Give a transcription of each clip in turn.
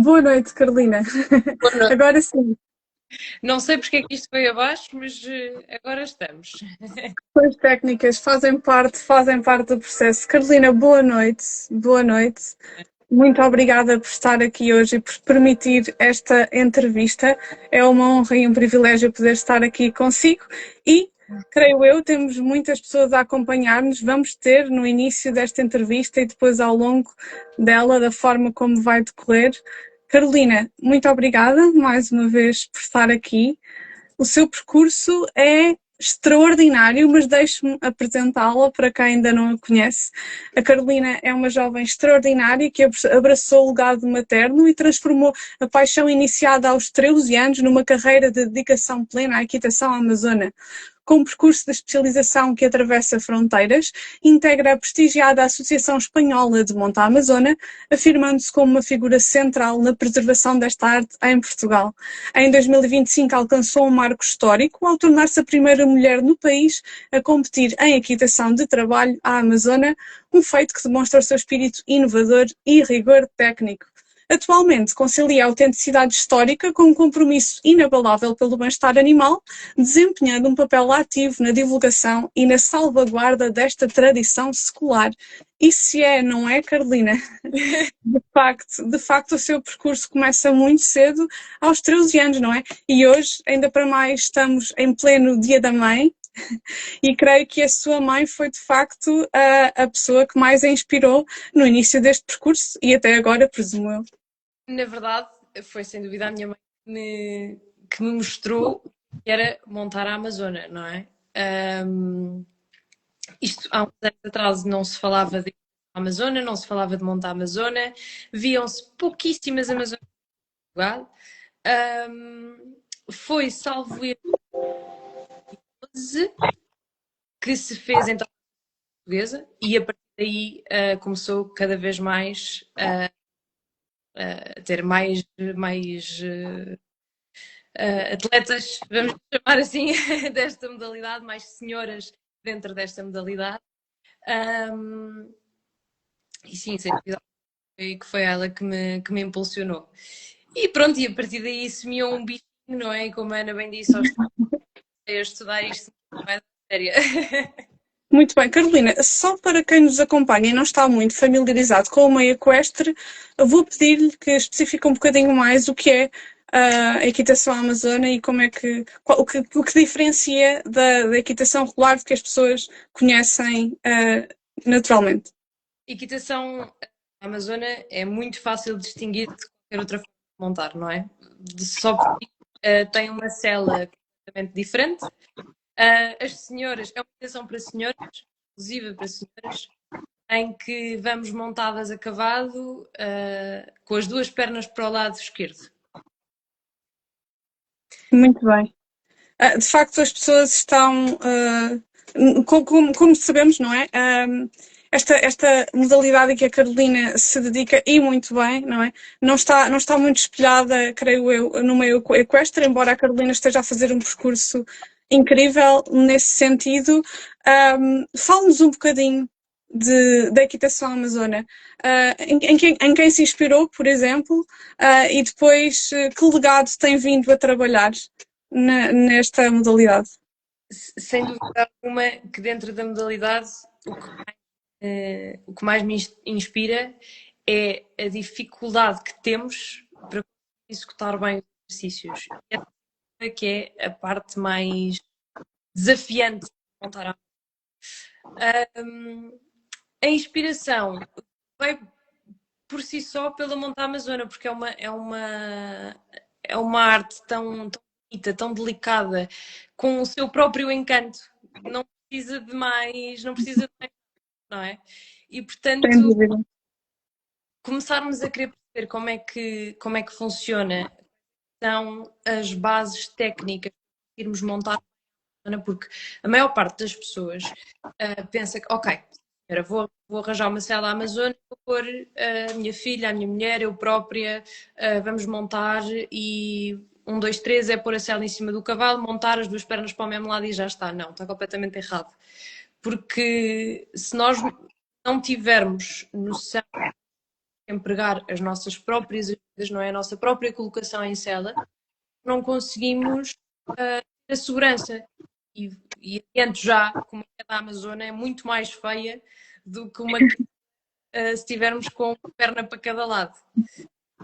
Boa noite, Carolina. Boa noite. Agora sim, Não sei porque é que isto foi abaixo, mas agora estamos. as técnicas fazem parte do processo. Carolina, boa noite. Boa noite. Muito obrigada por estar aqui hoje e por permitir esta entrevista. É uma honra e um privilégio poder estar aqui consigo e, creio eu, temos muitas pessoas a acompanhar-nos. Vamos ter no início desta entrevista e depois ao longo dela, da forma como vai decorrer. Carolina, muito obrigada mais uma vez por estar aqui. O seu percurso é extraordinário, mas deixe-me apresentá-la para quem ainda não a conhece. A Carolina é uma jovem extraordinária que abraçou o legado materno e transformou a paixão iniciada aos 13 anos numa carreira de dedicação plena à equitação amazona. Com um percurso de especialização que atravessa fronteiras, integra a prestigiada Associação Espanhola de Monta Amazona, afirmando-se como uma figura central na preservação desta arte em Portugal. Em 2025 alcançou um marco histórico ao tornar-se a primeira mulher no país a competir em equitação de trabalho à Amazona, um feito que demonstra o seu espírito inovador e rigor técnico. Atualmente concilia a autenticidade histórica com um compromisso inabalável pelo bem-estar animal, desempenhando um papel ativo na divulgação e na salvaguarda desta tradição secular. E se é, não é, Carolina? De facto, o seu percurso começa muito cedo, aos 13 anos, não é? E hoje, ainda para mais, estamos em pleno Dia da Mãe e creio que a sua mãe foi, de facto, a pessoa que mais a inspirou no início deste percurso e até agora, presumo eu. Na verdade, foi sem dúvida a minha mãe que me mostrou que era montar a Amazona, não é? Ahm, Isto há uns anos atrás não se falava de Amazona, não se falava de montar a Amazona, viam-se pouquíssimas Amazonas em Portugal. Foi, salvo erro, 12 que se fez então portuguesa e a partir daí começou cada vez mais a ter mais atletas, vamos chamar assim, desta modalidade, mais senhoras dentro desta modalidade. Um, e sim, sem dúvida que foi ela que me impulsionou. E pronto, e a partir daí semeou um bichinho, não é? E como a Ana bem disse, a estudar isto não é séria. Muito bem, Carolina, só para quem nos acompanha e não está muito familiarizado com o meio equestre, eu vou pedir-lhe que especifique um bocadinho mais o que é a equitação amazona e como é o que diferencia da equitação regular que as pessoas conhecem naturalmente. Equitação amazona é muito fácil de distinguir de qualquer outra forma de montar, não é? Só porque tem uma cela completamente diferente. As senhoras, é uma equitação para senhoras, exclusiva para senhoras, em que vamos montadas a cavalo com as duas pernas para o lado esquerdo. Muito bem. De facto, as pessoas estão, como sabemos, não é? Esta modalidade em que a Carolina se dedica e muito bem, não é? Não está muito espelhada, creio eu, no meio equestre, embora a Carolina esteja a fazer um percurso incrível nesse sentido. Fale-nos um bocadinho da equitação amazona. Em quem se inspirou, por exemplo, e depois que legado tem vindo a trabalhar nesta modalidade. Sem dúvida alguma que dentro da modalidade o que mais me inspira é a dificuldade que temos para executar bem os exercícios. Essa que é a parte mais desafiante de montar a inspiração vai por si só pela monta amazona, porque é uma arte tão bonita, tão delicada, com o seu próprio encanto. Não precisa de mais, não precisa de mais, não é? E Sem portanto, dúvida. começarmos a querer perceber como é que funciona, são as bases técnicas para irmos montar, porque a maior parte das pessoas pensa que, ok, vou arranjar uma cela Amazônia, vou pôr a minha filha, a minha mulher, eu própria, vamos montar e um, dois, três é pôr a cela em cima do cavalo, montar as duas pernas para o mesmo lado e já está. Não, está completamente errado. Porque se nós não tivermos noção empregar as nossas próprias ajudas, não é? A nossa própria colocação em cela, não conseguimos ter a segurança. E adianto já, como é da Amazônia, é muito mais feia do que uma se estivermos com uma perna para cada lado.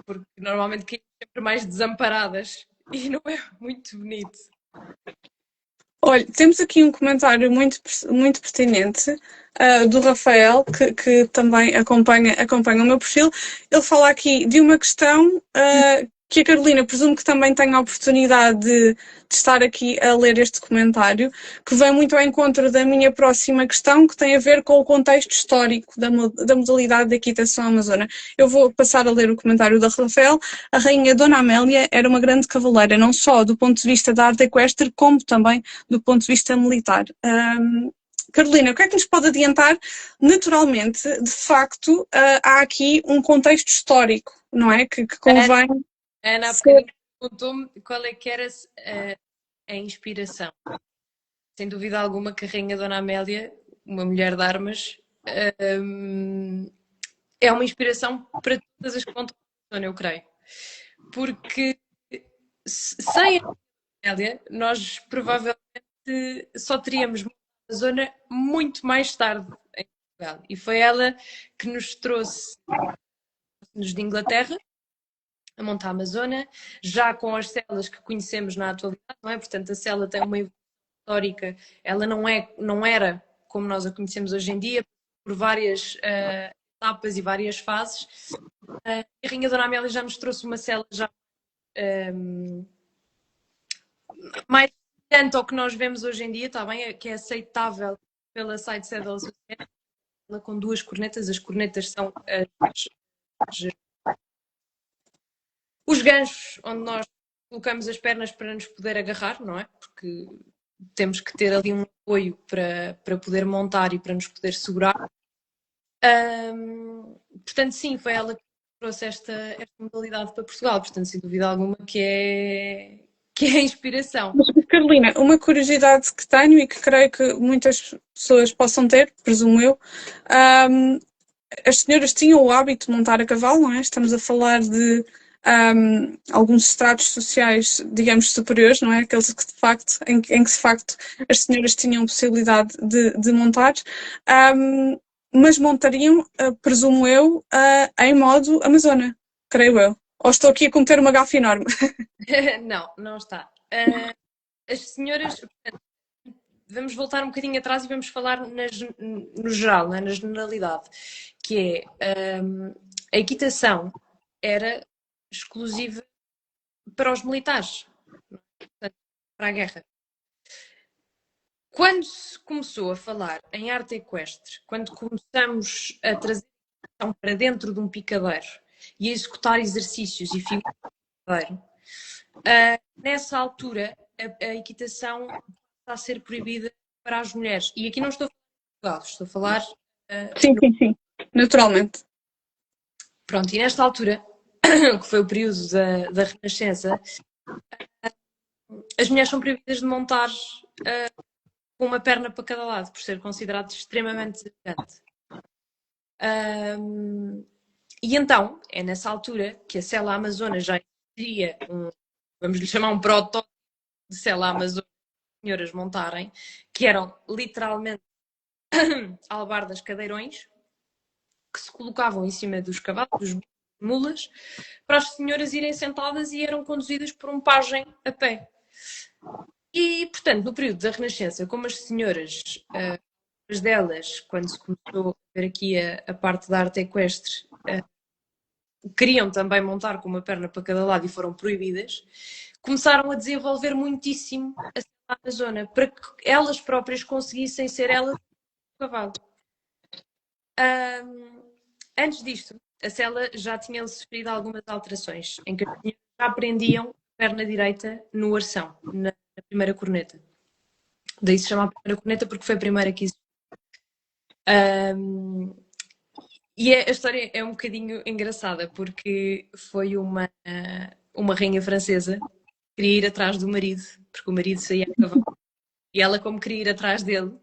Porque normalmente caímos sempre mais desamparadas e não é muito bonito. Olha, temos aqui um comentário muito pertinente do Rafael, que também acompanha o meu perfil. Ele fala aqui de uma questão que a Carolina presumo que também tenha a oportunidade de estar aqui a ler este comentário, que vem muito ao encontro da minha próxima questão, que tem a ver com o contexto histórico da modalidade da equitação amazona. Eu vou passar a ler o comentário da Rafael. A rainha Dona Amélia era uma grande cavaleira, não só do ponto de vista da arte equestre, como também do ponto de vista militar. Carolina, o que é que nos pode adiantar? Naturalmente, de facto, há aqui um contexto histórico, não é? Que convém... Ana, há bocadinho perguntou-me qual é que era a inspiração. Sem dúvida alguma que a Rainha Dona Amélia, uma mulher de armas, é uma inspiração para todas as que vão tomar, eu creio. Porque sem a Amélia, nós provavelmente só teríamos a zona muito mais tarde em Portugal. E foi ela que nos trouxe de Inglaterra a montar a Amazônia, já com as celas que conhecemos na atualidade, não é? Portanto, a cela tem uma evolução histórica, ela não era como nós a conhecemos hoje em dia, por várias etapas e várias fases. A Rainha Dona Amélia já nos trouxe uma cela já mais semelhante ao que nós vemos hoje em dia, está bem? Que é aceitável pela Side Saddle Society, com duas cornetas. As cornetas são os ganchos onde nós colocamos as pernas para nos poder agarrar, não é? Porque temos que ter ali um apoio para poder montar e para nos poder segurar. Portanto, sim, foi ela que trouxe esta modalidade para Portugal. Portanto, sem dúvida alguma que é a inspiração. Mas, Carolina, uma curiosidade que tenho e que creio que muitas pessoas possam ter, presumo eu, as senhoras tinham o hábito de montar a cavalo, não é? Estamos a falar de alguns estratos sociais, digamos, superiores, não é? Aqueles que de facto, em que de facto as senhoras tinham possibilidade de montar, mas montariam, presumo eu, em modo Amazona, creio eu. Ou estou aqui a cometer uma gafe enorme? Não está. As senhoras, vamos voltar um bocadinho atrás e vamos falar no geral, na generalidade, que é a equitação era exclusiva para os militares, para a guerra. Quando se começou a falar em arte equestre, quando começamos a trazer a equitação para dentro de um picadeiro e a executar exercícios e figuras de picadeiro, nessa altura a equitação está a ser proibida para as mulheres. E aqui não estou a falar de Portugal, estou a falar... Sim, naturalmente. Pronto, e nesta altura, que foi o período da Renascença, as mulheres são proibidas de montar com uma perna para cada lado, por ser considerado extremamente desafiante. E então, é nessa altura que a cela amazona já existia, vamos lhe chamar um protótipo de cela amazona que as senhoras montarem, que eram literalmente albardas cadeirões, que se colocavam em cima dos cavalos, dos mulas, para as senhoras irem sentadas e eram conduzidas por um pajem a pé. E, portanto, no período da Renascença, como as senhoras, as delas, quando se começou a ver aqui a parte da arte equestre, queriam também montar com uma perna para cada lado e foram proibidas, começaram a desenvolver muitíssimo a zona para que elas próprias conseguissem ser elas o cavalo. Antes disto, a cela já tinha sofrido algumas alterações, em que as senhoras já aprendiam a perna direita no arção, na primeira corneta. Daí se chama a primeira corneta porque foi a primeira que existiu. E a história é um bocadinho engraçada, porque foi uma rainha francesa que queria ir atrás do marido, porque o marido saía a cavalo. E ela, como queria ir atrás dele,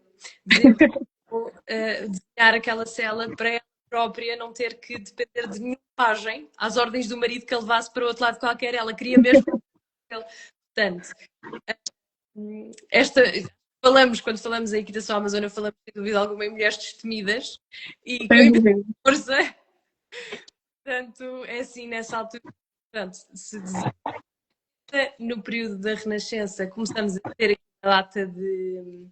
desenhar aquela cela para ela própria, não ter que depender de nenhuma imagem às ordens do marido que ele levasse para o outro lado qualquer. Ela queria mesmo. Portanto, esta, quando falamos da equitação amazona, falamos sem dúvida alguma em mulheres destemidas e com imensa força. Portanto, é assim, nessa altura, pronto, se no período da Renascença começamos a ter aqui a data de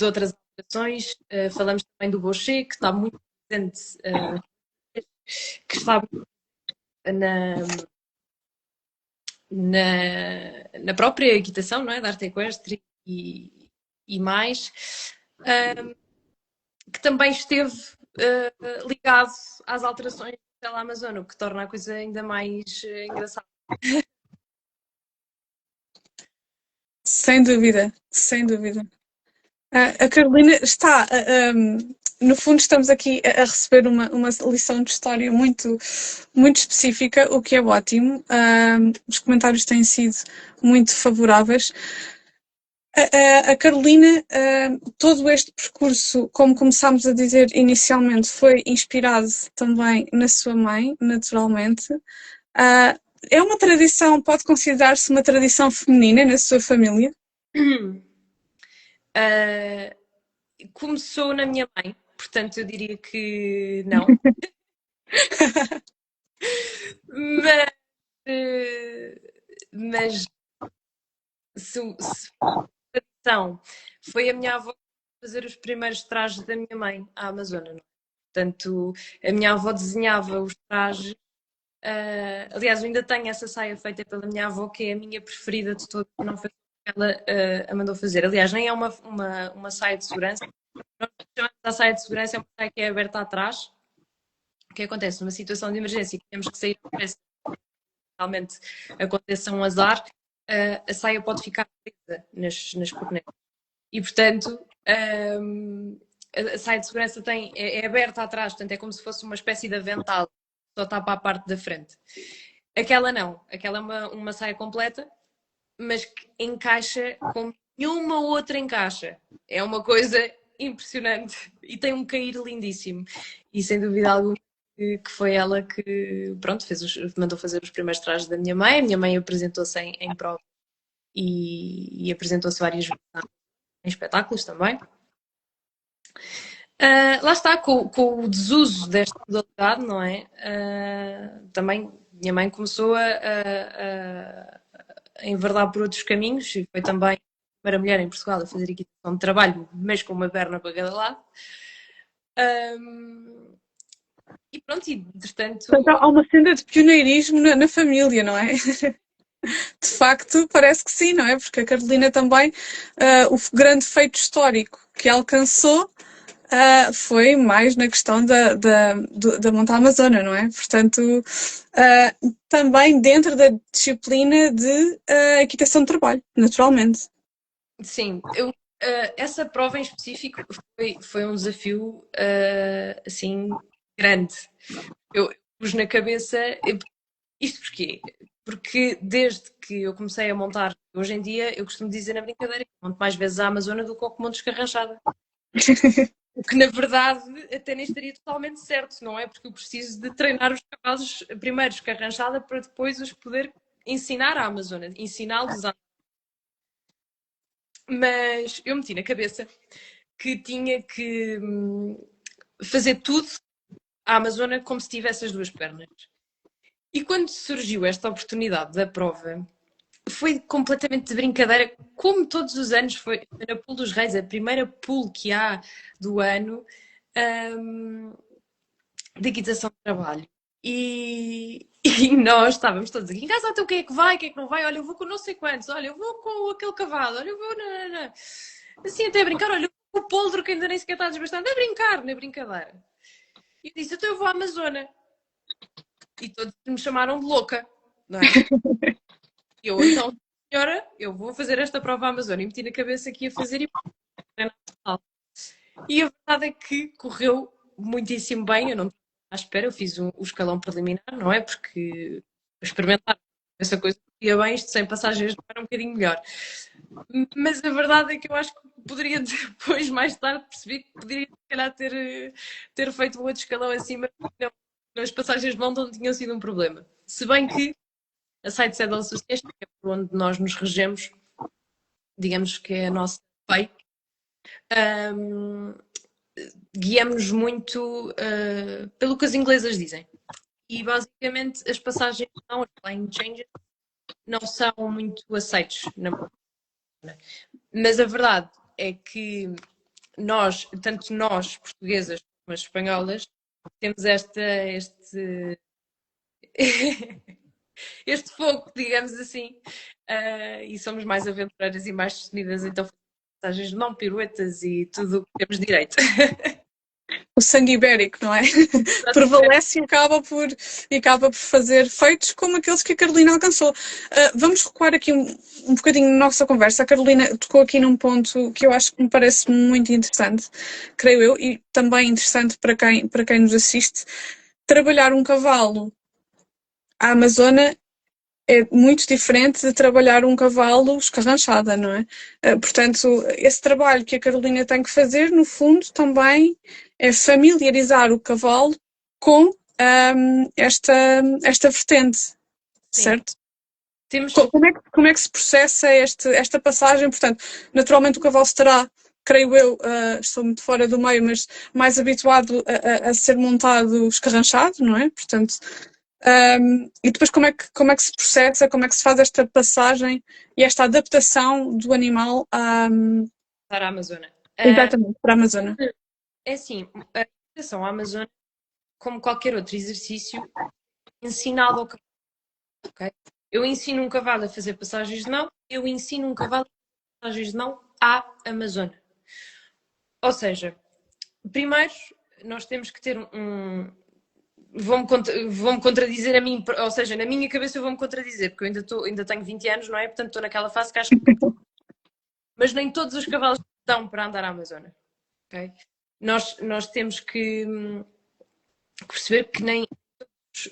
outras alterações. Falamos também do Boucher, que está muito presente, que está na, na própria equitação, não é? Da arte equestre e mais, que também esteve ligado às alterações da Amazônia, o que torna a coisa ainda mais engraçada. Sem dúvida, sem dúvida. A Carolina está, no fundo, estamos aqui a receber uma lição de história muito, muito específica, o que é ótimo. Os comentários têm sido muito favoráveis. A Carolina, todo este percurso, como começámos a dizer inicialmente, foi inspirado também na sua mãe, naturalmente. É uma tradição, pode considerar-se uma tradição feminina na sua família? Começou na minha mãe, portanto eu diria que não. mas se a tradição foi a minha avó fazer os primeiros trajes da minha mãe à Amazona, não é? Portanto, a minha avó desenhava os trajes. Aliás, eu ainda tenho essa saia feita pela minha avó, que é a minha preferida de todas, não foi ela a mandou fazer. Aliás, nem é uma saia de segurança. Nós chamamos a saia de segurança, é uma saia que é aberta atrás. O que acontece? Numa situação de emergência, que temos que sair depressa, realmente aconteça um azar, a saia pode ficar presa nas cornetas. E, portanto, a saia de segurança é aberta atrás, portanto, é como se fosse uma espécie de avental, só tapa a parte da frente. Aquela não, aquela é uma saia completa, mas que encaixa como nenhuma outra encaixa. É uma coisa impressionante e tem um cair lindíssimo. E sem dúvida alguma que foi ela que, pronto, mandou fazer os primeiros trajes da minha mãe. A minha mãe apresentou-se em prova e apresentou-se várias vezes em espetáculos também. Lá está, com o desuso desta modalidade, não é? Também minha mãe começou a enverdar por outros caminhos e foi também a primeira mulher em Portugal a fazer equitação de trabalho, mas com uma perna para cada lado. E pronto, e entretanto... Há uma senda de pioneirismo na família, não é? De facto, parece que sim, não é? Porque a Carolina também, o grande feito histórico que alcançou foi mais na questão da Monta Amazona, não é? Portanto, também dentro da disciplina de equitação de trabalho, naturalmente. Sim, essa prova em específico foi um desafio assim grande. Eu pus na cabeça, isto porquê? Porque desde que eu comecei a montar, hoje em dia eu costumo dizer na brincadeira que monto mais vezes a Amazona do que o que monto escarranchada. O que na verdade até nem estaria totalmente certo, não é? Porque eu preciso de treinar os cavalos primeiro escarranchada para depois os poder ensinar à Amazona, ensiná-los a... Mas eu meti na cabeça que tinha que fazer tudo à Amazona como se tivesse as duas pernas. E quando surgiu esta oportunidade da prova, foi completamente de brincadeira, como todos os anos, foi na Pool dos Reis, a primeira pool que há do ano de equitação de trabalho. E nós estávamos todos aqui em casa, então quem é que vai, quem é que não vai? Olha, eu vou com não sei quantos, olha, eu vou com aquele cavalo, olha, eu vou... Não. Assim, até a brincar, olha, eu vou com o poldro que ainda nem sequer está desbastado, a brincar, na brincadeira. E eu disse, então eu vou à Amazona. E todos me chamaram de louca, não é? Eu, então, senhora, eu vou fazer esta prova à Amazona e meti na cabeça que ia fazer e a verdade é que correu muitíssimo bem, eu não estava à espera, eu fiz o escalão preliminar, não é? Porque experimentar essa coisa ia bem, isto sem passagens era um bocadinho melhor. Mas a verdade é que eu acho que poderia depois, mais tarde, percebi que poderia, se calhar, ter feito um outro escalão acima. Não, as passagens de mão não tinham sido um problema. Se bem que a Site Saddle Association, que é por onde nós nos regemos, digamos que é a nossa lei, guiamos muito pelo que as inglesas dizem. E basicamente as passagens não, as flying changes, não são muito aceitos. Mas a verdade é que nós, tanto nós, portuguesas como as espanholas, temos este fogo, digamos assim, e somos mais aventureiras e mais destemidas, então passagens não piruetas e tudo o que temos direito. O sangue ibérico, não é? Prevalece e acaba por fazer feitos como aqueles que a Carolina alcançou. Vamos recuar aqui um bocadinho na nossa conversa. A Carolina tocou aqui num ponto que eu acho que me parece muito interessante, creio eu, e também interessante para quem nos assiste. Trabalhar um cavalo à Amazona é muito diferente de trabalhar um cavalo escarranchada, não é? Portanto, esse trabalho que a Carolina tem que fazer, no fundo, também é familiarizar o cavalo com esta vertente, certo? Como é que se processa esta passagem? Portanto, naturalmente o cavalo estará, creio eu, estou muito fora do meio, mas mais habituado a ser montado escarranchado, não é? Portanto, e depois como é que se processa, como é que se faz esta passagem e esta adaptação do animal para a Amazona. Exatamente, para a Amazona. É assim, a adaptação à Amazona, como qualquer outro exercício, ensinado ao cavalo. Okay? Eu ensino um cavalo a fazer passagens de mão, eu ensino um cavalo a fazer passagens de mão à Amazona. Ou seja, primeiro nós temos que ter vou-me contradizer a mim, ou seja, na minha cabeça eu vou-me contradizer, porque eu ainda tenho 20 anos, não é? Portanto, estou naquela fase que acho que... Mas nem todos os cavalos dão para andar à Amazona. Okay? Nós temos que perceber que nem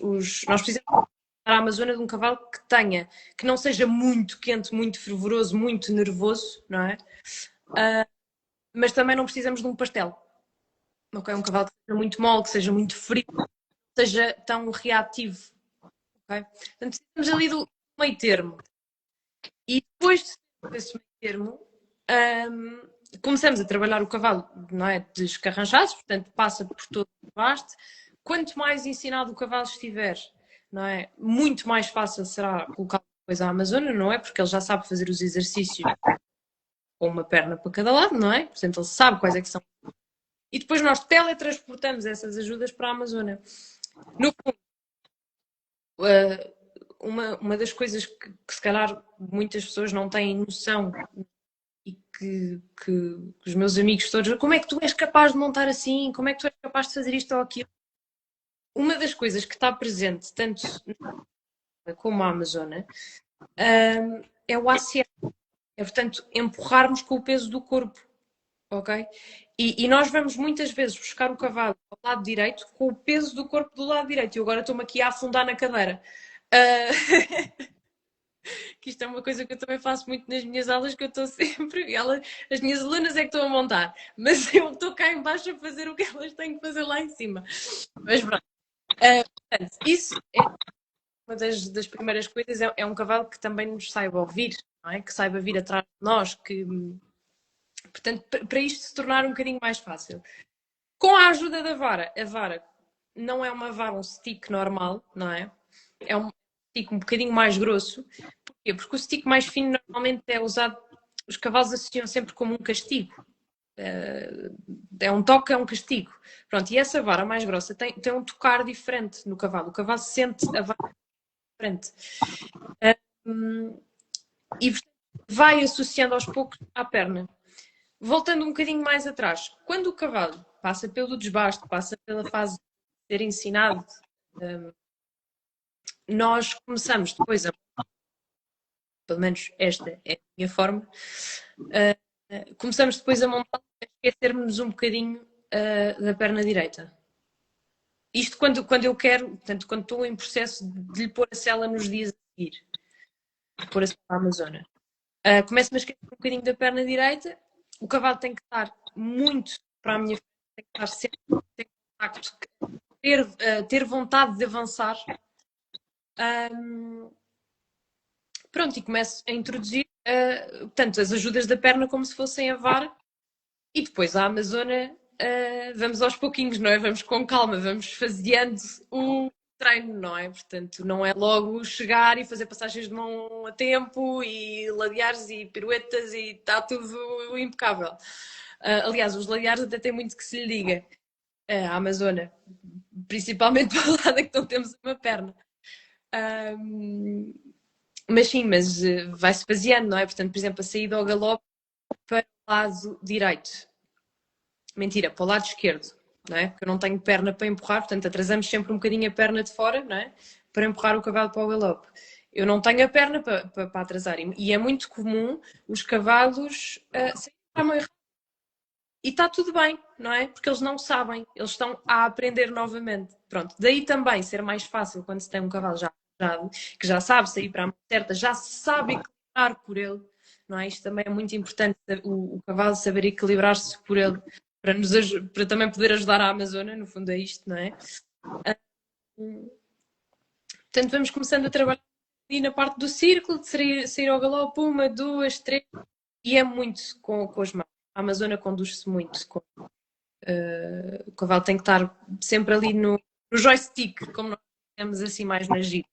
nós precisamos andar à Amazona de um cavalo que não seja muito quente, muito fervoroso, muito nervoso, não é? Mas também não precisamos de um pastel. Okay? Um cavalo que seja muito mole, que seja muito frio, seja tão reativo. Okay? Portanto, precisamos ali do meio termo. E depois desse meio termo, começamos a trabalhar o cavalo, não é? De escarranchados, portanto, passa por todo o baste. Quanto mais ensinado o cavalo estiver, não é? Muito mais fácil será colocar depois à Amazona, não é? Porque ele já sabe fazer os exercícios com uma perna para cada lado, não é? Portanto, ele sabe quais é que são. E depois nós teletransportamos essas ajudas para a Amazona. No fundo, uma das coisas que se calhar muitas pessoas não têm noção e que os meus amigos todos, como é que tu és capaz de montar assim? Como é que tu és capaz de fazer isto ou aquilo? Uma das coisas que está presente, tanto como a Amazona, é o ACR. É, portanto, empurrarmos com o peso do corpo. Ok? E nós vamos muitas vezes buscar o cavalo ao lado direito com o peso do corpo do lado direito. E agora estou-me aqui a afundar na cadeira. Que isto é uma coisa que eu também faço muito nas minhas aulas, que eu estou sempre... as minhas alunas é que estão a montar. Mas eu estou cá embaixo a fazer o que elas têm que fazer lá em cima. Mas pronto. Portanto, isso é uma das primeiras coisas. É um cavalo que também nos saiba ouvir, não é? Que saiba vir atrás de nós, que... Portanto, para isto se tornar um bocadinho mais fácil. Com a ajuda da vara, a vara não é uma vara, um stick normal, não é? É um stick um bocadinho mais grosso. Porquê? Porque o stick mais fino normalmente é usado, os cavalos associam sempre como um castigo. É um toque, é um castigo. Pronto, e essa vara mais grossa tem um tocar diferente no cavalo. O cavalo sente a vara diferente. E vai associando aos poucos à perna. Voltando um bocadinho mais atrás, quando o cavalo passa pelo desbaste, passa pela fase de ser ensinado, nós começamos depois pelo menos esta é a minha forma, começamos depois a montar, a esquecermos um bocadinho da perna direita. Isto quando eu quero, portanto, quando estou em processo de lhe pôr a sela nos dias a seguir, pôr a sela à Amazona. Começo-me a esquecer um bocadinho da perna direita. o cavalo tem que estar muito para a minha frente, tem que estar sempre em contacto, ter vontade de avançar. Pronto, e começo a introduzir tanto as ajudas da perna como se fossem a vara, e depois a Amazona vamos aos pouquinhos, não é? Vamos com calma, vamos faseando o treino, não é? Portanto, não é logo chegar e fazer passagens de mão a tempo e ladeares e piruetas e está tudo impecável. Aliás, os ladeares até tem muito que se lhe diga. A Amazona, principalmente para o lado em que não temos uma perna. Mas sim, mas vai-se faseando, não é? Portanto, por exemplo, a saída ao galope para o lado direito. Mentira, para o lado esquerdo, não é? Porque eu não tenho perna para empurrar, portanto, atrasamos sempre um bocadinho a perna de fora, não é? Para empurrar o cavalo para o galope. Eu não tenho a perna para atrasar. E é muito comum os cavalos saírem para a mão errada. E está tudo bem, não é? Porque eles não sabem, eles estão a aprender novamente. Pronto, daí também ser mais fácil quando se tem um cavalo já arranjado, que já sabe sair para a mão certa, já sabe equilibrar por ele, não é? Isto também é muito importante, o cavalo saber equilibrar-se por ele, para também poder ajudar a Amazona, no fundo é isto, não é? Portanto, vamos começando a trabalhar ali na parte do círculo, de sair ao galope, 1, 2, 3, e é muito com as mãos. A Amazona conduz-se muito. O cavalo tem que estar sempre ali no joystick, como nós temos assim mais na gira.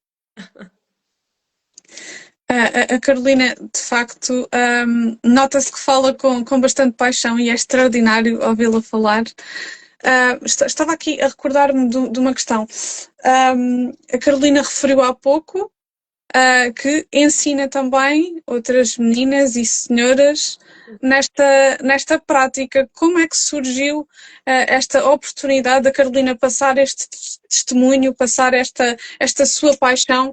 A Carolina, de facto, nota-se que fala com bastante paixão e é extraordinário ouvi-la falar. Estava aqui a recordar-me de uma questão. A Carolina referiu há pouco que ensina também outras meninas e senhoras nesta prática. Como é que surgiu esta oportunidade da Carolina passar este testemunho, passar esta sua paixão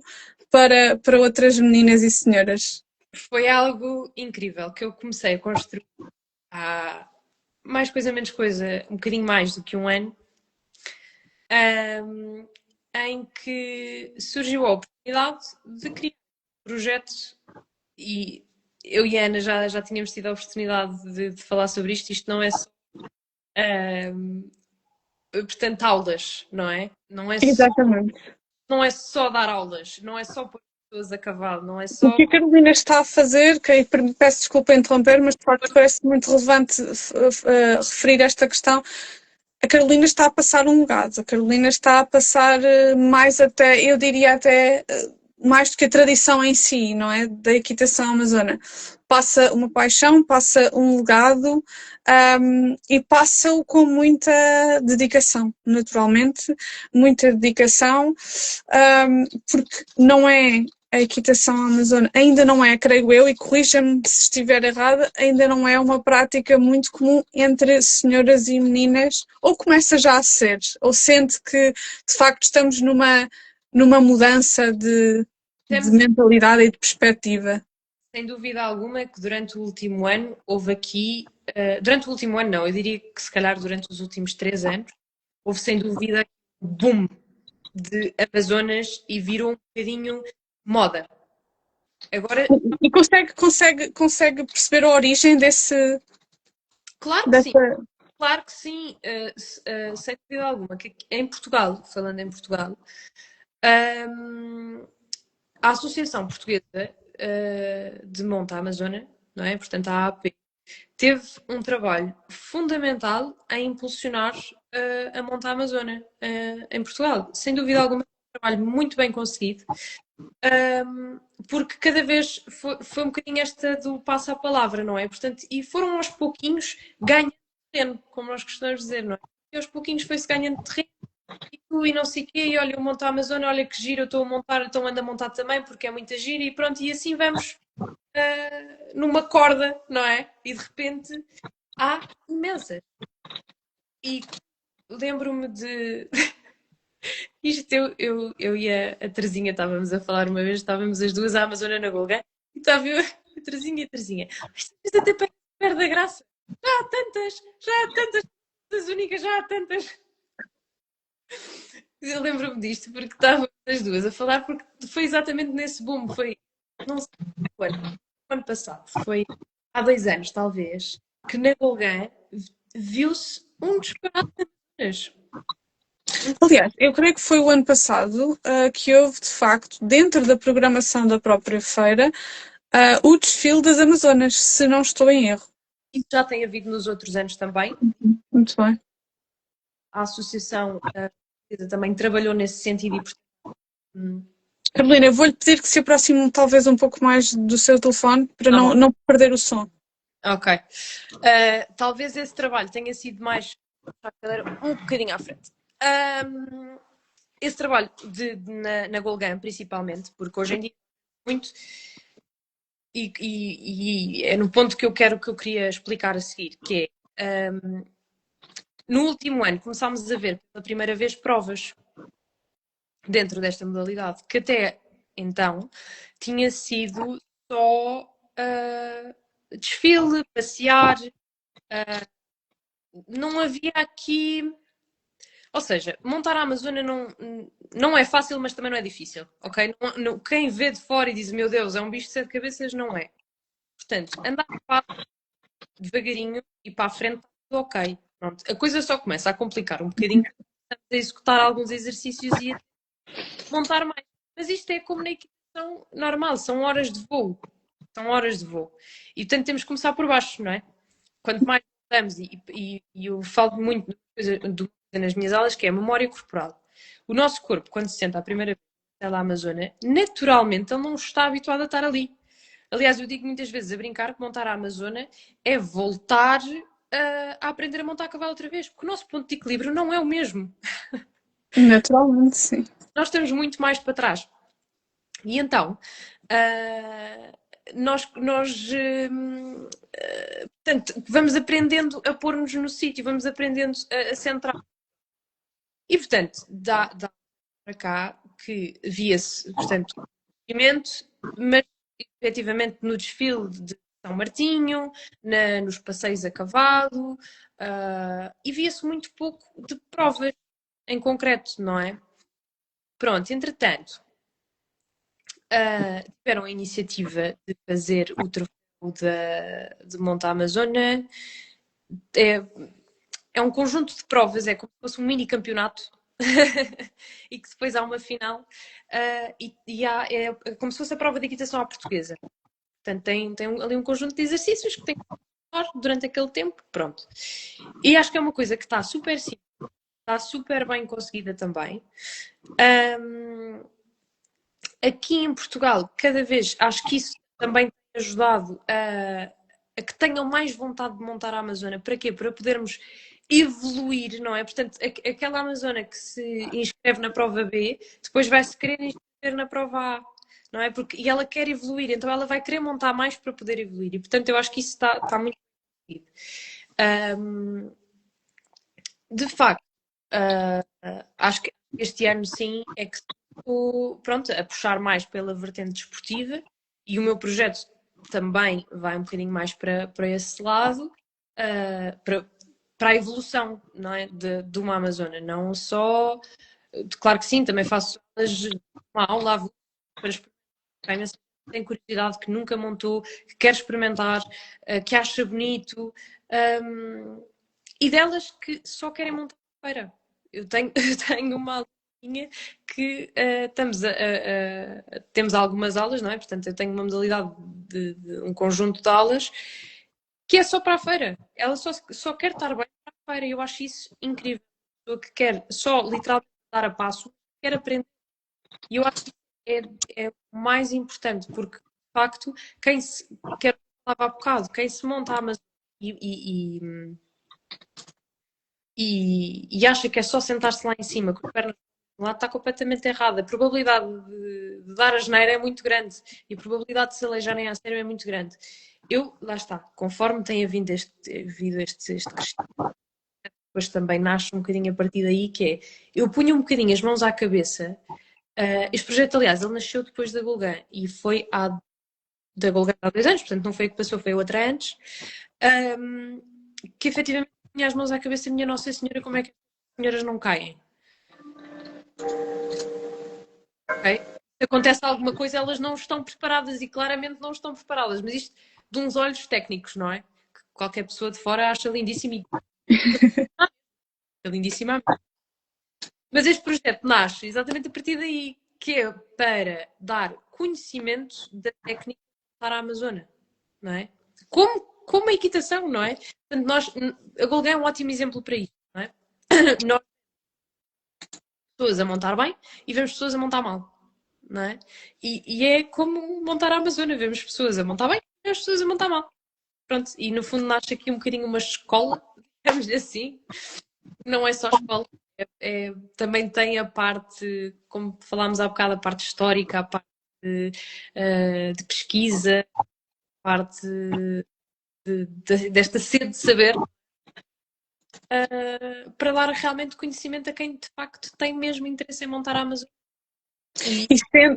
para outras meninas e senhoras? Foi algo incrível que eu comecei a construir há mais coisa, menos coisa, um bocadinho mais do que um ano, em que surgiu a oportunidade de criar um projeto, e eu e a Ana já tínhamos tido a oportunidade de falar sobre isto. Isto não é só portanto, aulas, não é? Exatamente. Não é só dar aulas, não é só pôr pessoas a cavalo, não é O só. que a Carolina está a fazer, que peço desculpa interromper, mas de facto parece muito relevante referir esta questão. A Carolina está a passar um legado, a Carolina está a passar mais até, eu diria até mais do que a tradição em si, não é? Da equitação amazona. Passa uma paixão, passa um legado e passa-o com muita dedicação, naturalmente, muita dedicação, porque não é a equitação amazona, ainda não é, creio eu, e corrija-me se estiver errada, ainda não é uma prática muito comum entre senhoras e meninas, ou começa já a ser, ou sente que de facto estamos numa mudança de mentalidade e de perspectiva. Sem dúvida alguma que durante o último ano houve aqui, durante o último ano não, eu diria que se calhar durante os últimos 3 anos, houve sem dúvida um boom de Amazonas e virou um bocadinho moda. Agora, E consegue perceber a origem desse. claro que sim, claro que sim, sem dúvida alguma, que em Portugal, falando em Portugal, a Associação Portuguesa de Monta Amazona, não é? Portanto, a AAP, teve um trabalho fundamental em impulsionar a Monta Amazona em Portugal. Sem dúvida alguma, um trabalho muito bem conseguido, porque cada vez foi um bocadinho esta do passo à palavra, não é? Portanto, e foram aos pouquinhos ganhando terreno, como nós costumamos dizer, não é? E aos pouquinhos foi-se ganhando terreno e não sei o quê, e olha, eu monto a Amazônia, olha que giro, eu estou a montar, então ando a montar também, porque é muita gira, e pronto, e assim vamos numa corda, não é? E de repente há imensas. E lembro-me de. Isto eu e a Terezinha estávamos a falar uma vez, estávamos as duas à Amazônia na Golgã, e estava eu, a Terezinha e a Terezinha. Isto até perde a graça. Já há tantas, as únicas, já há tantas. Eu lembro-me disto porque estávamos as duas a falar, porque foi exatamente nesse boom, foi, não sei, o ano passado, foi há 2 anos talvez, que na Golgã viu-se um disparate de Amazonas. Aliás, eu creio que foi o ano passado que houve, de facto, dentro da programação da própria feira, o desfile das Amazonas, se não estou em erro. Isso já tem havido nos outros anos também. Muito bem. A associação também trabalhou nesse sentido e, portanto, Carolina, eu vou-lhe pedir que se aproxime talvez um pouco mais do seu telefone para não perder o som. ok. Talvez esse trabalho tenha sido mais um bocadinho à frente. Esse trabalho na Golgã, principalmente, porque hoje em dia muito e é no ponto que eu queria explicar a seguir, que é no último ano começámos a ver pela primeira vez provas dentro desta modalidade, que até então tinha sido só desfile, passear, não havia aqui. Ou seja, montar a Amazônia não é fácil, mas também não é difícil, ok? Quem vê de fora e diz, meu Deus, é um bicho de sete cabeças, não é. Portanto, andar devagarinho e para a frente, tudo ok. Pronto. A coisa só começa a complicar um bocadinho, a executar alguns exercícios e a montar mais. Mas isto é como na equitação normal, são horas de voo. São horas de voo. E portanto temos que começar por baixo, não é? Quanto mais montamos, e eu falo muito nas minhas aulas, que é a memória corporal. O nosso corpo, quando se senta a primeira vez na Amazônia, naturalmente ele não está habituado a estar ali. Aliás, eu digo muitas vezes a brincar que montar a Amazônia é voltar a aprender a montar a cavalo outra vez, porque o nosso ponto de equilíbrio não é o mesmo. Naturalmente, sim. Nós estamos muito mais para trás. E então, portanto, vamos aprendendo a pôr-nos no sítio, vamos aprendendo a centrar. E, portanto, dá para cá que via-se, portanto, movimento, mas efetivamente no desfile de São Martinho, nos passeios a cavalo, e via-se muito pouco de provas em concreto, não é? Pronto, entretanto, tiveram a iniciativa de fazer o troféu de Monta Amazônia. É um conjunto de provas, é como se fosse um mini campeonato e que depois há uma final é como se fosse a prova de equitação à portuguesa. Portanto, tem ali um conjunto de exercícios que tem que fazer durante aquele tempo, pronto. E acho que é uma coisa que está super simples, está super bem conseguida também. Aqui em Portugal, cada vez, acho que isso também tem ajudado a que tenham mais vontade de montar a Amazônia. Para quê? Para podermos evoluir, não é? Portanto, aquela Amazônia que se inscreve na prova B, depois vai-se querer inscrever na prova A, não é? E ela quer evoluir, então ela vai querer montar mais para poder evoluir. E, portanto, eu acho que isso está muito conseguido. De facto, acho que este ano, sim, é que estou, pronto, a puxar mais pela vertente desportiva e o meu projeto também vai um bocadinho mais para esse lado, para a evolução, não é? de uma Amazônia, não só. Claro que sim, também faço uma aula para experimentar. Tem curiosidade, que nunca montou, que quer experimentar, que acha bonito, e delas que só querem montar a feira. Eu tenho uma aluninha que temos algumas aulas, não é? Portanto, eu tenho uma modalidade de um conjunto de aulas que é só para a feira. Ela só quer estar bem para a feira. Eu acho isso incrível. A pessoa que quer só literalmente dar a passo, quer aprender. E eu acho que é o mais importante, porque de facto, quem se quer falar há bocado, quem se monta a Amazônia e acha que é só sentar-se lá em cima com a perna lá, está completamente errada. A probabilidade de dar a geneira é muito grande e a probabilidade de se aleijarem a sério é muito grande. Lá está, conforme tem havido este crescimento, depois também nasce um bocadinho a partir daí, que é, eu punho um bocadinho as mãos à cabeça. Este projeto, aliás, ele nasceu depois da Golgã e foi da Golgã há 2 anos, portanto não foi o que passou, foi outra antes, que efetivamente punha as mãos à cabeça, minha Nossa Senhora, como é que as senhoras não caem? Okay? Se acontece alguma coisa, elas não estão preparadas e claramente não estão preparadas, mas isto de uns olhos técnicos, não é? qualquer pessoa de fora acha lindíssimo e é lindíssima. Mas este projeto nasce exatamente a partir daí, que é para dar conhecimento da técnica de montar a Amazona, não é? Como a equitação, não é? Portanto, a Golgã é um ótimo exemplo para isso, não é? Nós pessoas a montar bem e vemos pessoas a montar mal, não é? E é como montar a Amazona, vemos pessoas a montar bem e vemos pessoas a montar mal. Pronto, e no fundo nasce aqui um bocadinho uma escola, digamos assim, não é só escola, também tem a parte, como falámos há bocado, a parte histórica, a parte de pesquisa, a parte desta sede de saber, para dar realmente conhecimento a quem de facto tem mesmo interesse em montar a Amazon.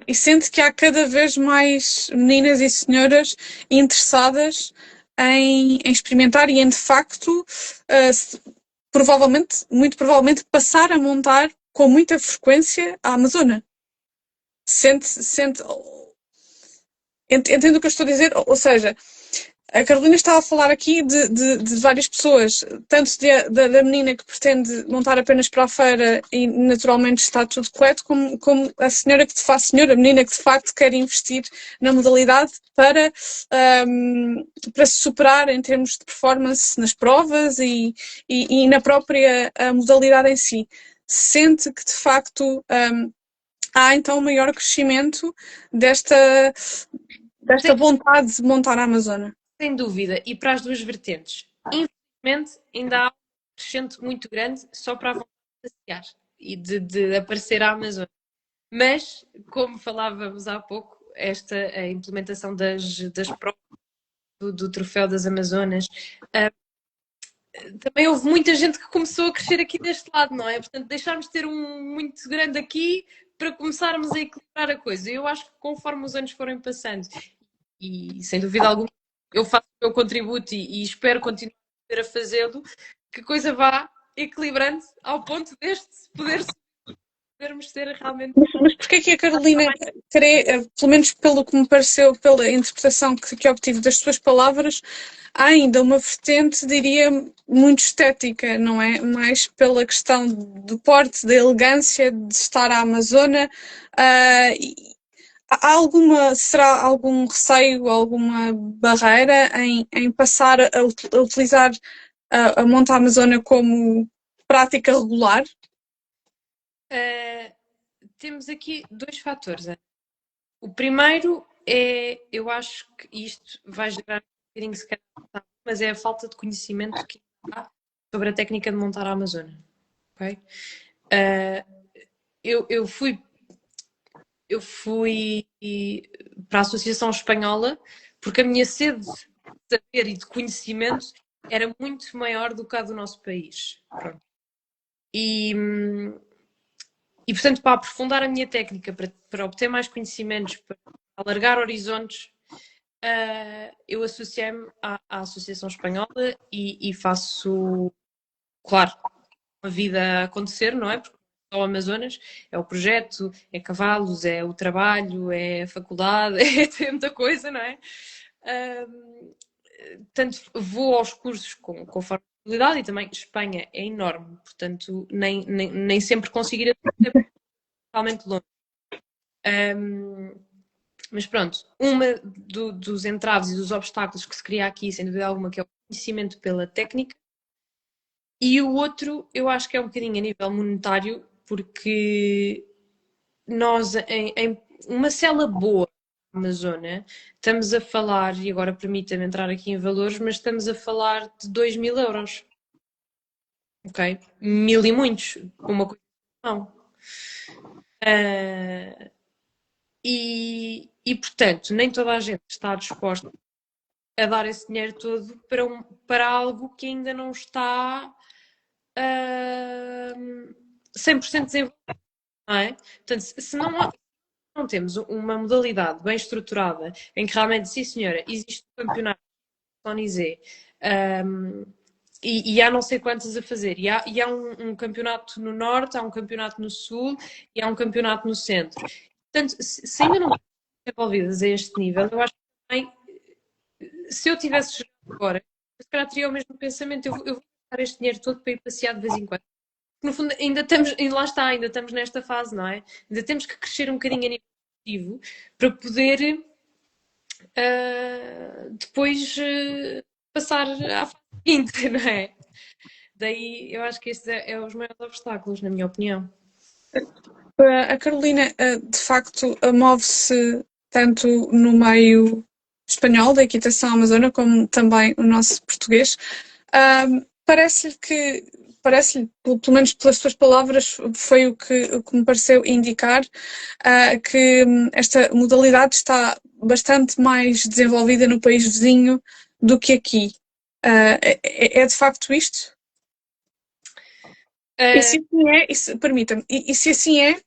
E sente que há cada vez mais meninas e senhoras interessadas em experimentar e em, de facto, muito provavelmente, passar a montar com muita frequência a Amazona. Entendo o que eu estou a dizer? Ou seja, a Carolina estava a falar aqui de várias pessoas, tanto da menina que pretende montar apenas para a feira e naturalmente está tudo correto, como a senhora a menina que de facto quer investir na modalidade para se superar em termos de performance nas provas e na própria modalidade em si. Sente que de facto há então um maior crescimento desta vontade de montar a Amazona. Sem dúvida, e para as duas vertentes. Infelizmente, ainda há um crescente muito grande só para a vontade de passear e de aparecer à Amazônia. Mas, como falávamos há pouco, a implementação das provas do Troféu das Amazonas, também houve muita gente que começou a crescer aqui deste lado, não é? Portanto, deixámos de ter um muito grande aqui para começarmos a equilibrar a coisa. Eu acho que conforme os anos forem passando, e sem dúvida alguma, eu faço o meu contributo e espero continuar a fazê-lo, que a coisa vá equilibrando ao ponto deste podermos ter realmente. Mas porquê que a Carolina crê, pelo menos pelo que me pareceu, pela interpretação que obtive das suas palavras, há ainda uma vertente, diria, muito estética, não é? Mais pela questão do porte, da elegância, de estar à Amazona. Será algum receio, alguma barreira em passar a utilizar a monta Amazona como prática regular? Temos aqui dois fatores. O primeiro é, eu acho que isto vai gerar um bocadinho se calhar, mas é a falta de conhecimento que há sobre a técnica de montar a Amazona. Okay? Eu fui para a Associação Espanhola porque a minha sede de saber e de conhecimento era muito maior do que a do nosso país. Pronto. E, portanto, para aprofundar a minha técnica, para obter mais conhecimentos, para alargar horizontes, eu associei-me à Associação Espanhola e faço, claro, uma vida a acontecer, não é? Porque é o Amazonas, é o projeto, é cavalos, é o trabalho, é a faculdade, é muita coisa, não é? Portanto, vou aos cursos conforme a possibilidade e também Espanha é enorme, portanto, nem sempre conseguir totalmente longe. Mas pronto, dos entraves e dos obstáculos que se cria aqui, sem dúvida alguma, que é o conhecimento pela técnica, e o outro eu acho que é um bocadinho a nível monetário, porque nós, em uma cela boa na Amazônia, estamos a falar, e agora permita-me entrar aqui em valores, mas estamos a falar de 2.000 euros. Ok? 1.000 e muitos, uma coisa não. E, portanto, nem toda a gente está disposta a dar esse dinheiro todo para algo que ainda não está 100% desenvolvido, não é? Portanto, se não temos uma modalidade bem estruturada em que realmente, sim senhora, existe um campeonato de Sonizé, e há não sei quantos a fazer, e há um campeonato no Norte, há um campeonato no Sul e há um campeonato no Centro. Portanto, se ainda não estão desenvolvidas a este nível, eu acho que também, se eu tivesse chegado agora, se calhar teria o mesmo pensamento, eu vou gastar este dinheiro todo para ir passear de vez em quando. No fundo, ainda estamos, e lá está, ainda estamos nesta fase, não é? Ainda temos que crescer um bocadinho a nível esportivo para poder depois passar à fase seguinte, não é? Daí eu acho que estes é os maiores obstáculos, na minha opinião. A Carolina, de facto, move-se tanto no meio espanhol da equitação amazona como também o nosso português. Parece-lhe que, parece-lhe, pelo menos pelas suas palavras, foi o que me pareceu indicar, que esta modalidade está bastante mais desenvolvida no país vizinho do que aqui. É de facto isto? E se assim é, permita-me, e se assim é,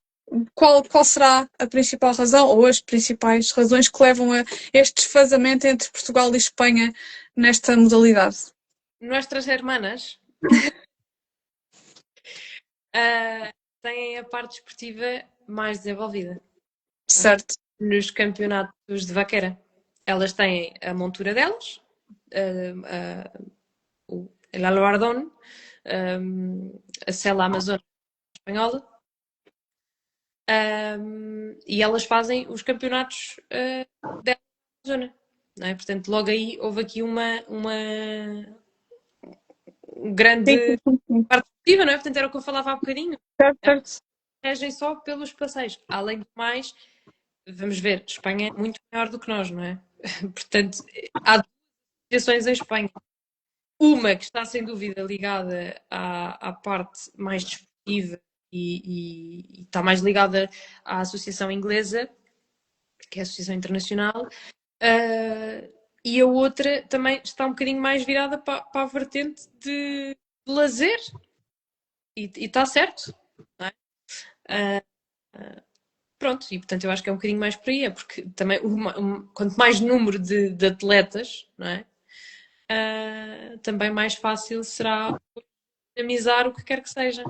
qual será a principal razão ou as principais razões que levam a este desfazamento entre Portugal e Espanha nesta modalidade? Nuestras hermanas têm a parte esportiva mais desenvolvida. Certo. Nos campeonatos de vaqueira. Elas têm a montura delas, o El Albardón, a Sela Amazônica espanhola, e elas fazem os campeonatos dela na zona. Não é? Portanto, logo aí houve aqui uma grande parte esportiva, não é? Portanto, era o que eu falava há bocadinho. Certo. Regem só pelos passeios. Além do mais, vamos ver, Espanha é muito maior do que nós, não é? Portanto, há duas associações em Espanha. Uma que está sem dúvida ligada à parte mais desportiva e está mais ligada à associação inglesa, que é a Associação Internacional, e a outra também está um bocadinho mais virada para a vertente de lazer, e está certo, não é? Pronto, e portanto eu acho que é um bocadinho mais por aí, porque também quanto mais número de atletas, não é? Também mais fácil será dinamizar o que quer que seja.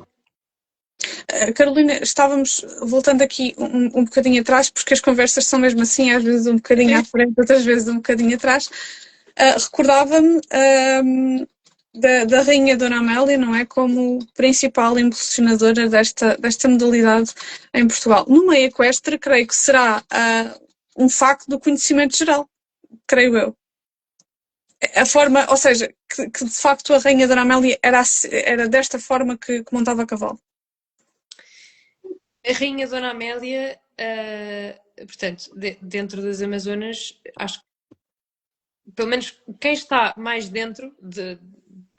Carolina, estávamos voltando aqui um bocadinho atrás, porque as conversas são mesmo assim, às vezes um bocadinho à frente, outras vezes um bocadinho atrás. Recordava-me da Rainha Dona Amélia, não é? Como principal impulsionadora desta modalidade em Portugal. No meio equestre, creio que será um facto do conhecimento geral, creio eu. A forma, ou seja, que de facto a Rainha Dona Amélia era desta forma que montava a cavalo. A Rainha Dona Amélia, portanto, dentro das Amazonas, acho que pelo menos quem está mais dentro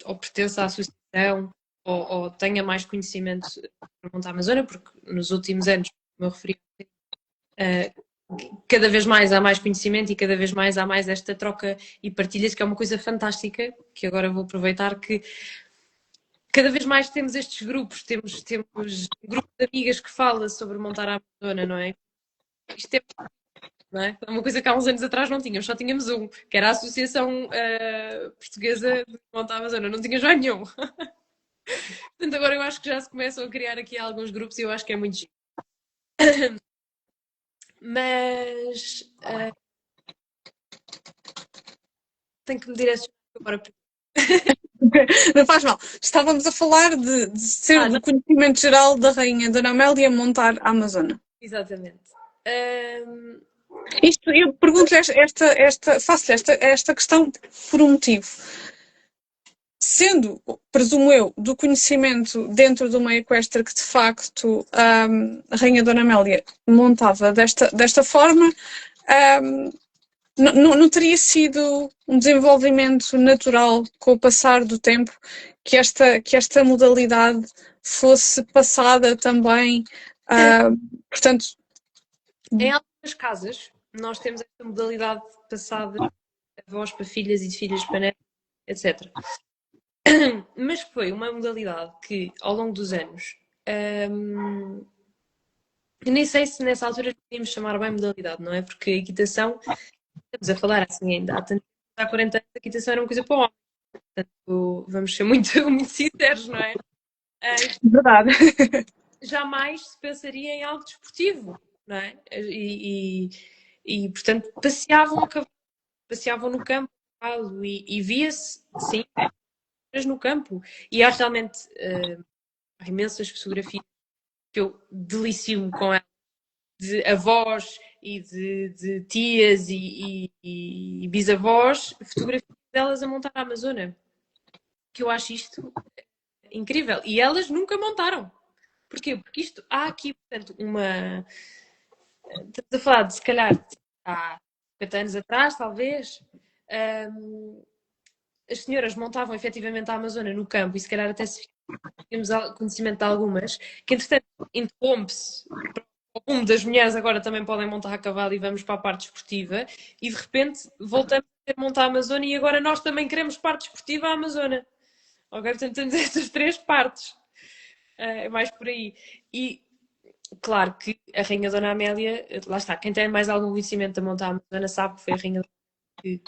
ou pertence à associação ou tenha mais conhecimento para montar a Amazônia, porque nos últimos anos, como eu referi, cada vez mais há mais conhecimento e cada vez mais há mais esta troca e partilhas, que é uma coisa fantástica, que agora vou aproveitar, que cada vez mais temos estes grupos, temos um grupo de amigas que fala sobre montar a Amazônia, não é? Isto não é? Uma coisa que há uns anos atrás não tínhamos, só tínhamos um, que era a Associação Portuguesa de Monta Amazônia, não tinha mais nenhum. Portanto, agora eu acho que já se começam a criar aqui alguns grupos e eu acho que é muito giro. Mas tenho que me direcionar agora. Não faz mal. Estávamos a falar de ser do conhecimento geral da Rainha Dona Amélia montar a Amazona. Exatamente. Eu pergunto-lhe faço-lhe esta questão por um motivo. Sendo, presumo eu, do conhecimento dentro do meio equestre que de facto a Rainha Dona Amélia montava desta forma, não teria sido um desenvolvimento natural com o passar do tempo que esta modalidade fosse passada também, portanto... Em algumas casas, nós temos esta modalidade passada de avós para filhas e de filhas para netos, etc. Mas foi uma modalidade que, ao longo dos anos, eu nem sei se nessa altura podíamos chamar bem modalidade, não é? Porque a equitação, estamos a falar assim ainda há 40 anos, a equitação era uma coisa para o homem. Portanto, vamos ser muito, muito sinceros, não é? Verdade. Jamais se pensaria em algo desportivo, não é? E portanto, passeavam no campo, cavalo e via-se, sim, no campo. E há realmente há imensas fotografias que eu delicio-me com elas, de avós e de tias e bisavós, fotografias delas a montar a Amazônia. Que eu acho isto incrível. E elas nunca montaram. Porquê? Porque isto há aqui, portanto, uma. Estamos a falar de se calhar há 50 anos atrás, talvez. As senhoras montavam efetivamente a Amazônia no campo e se calhar até se temos conhecimento de algumas, que entretanto interrompe-se. O rumo das mulheres agora também podem montar a cavalo e vamos para a parte esportiva e de repente voltamos a ter montar a Amazônia e agora nós também queremos parte esportiva à Amazônia. Ok? Portanto, temos estas três partes. É mais por aí. E claro que a Rainha Dona Amélia, lá está, quem tem mais algum conhecimento da montar a Amazônia sabe que foi a Rainha que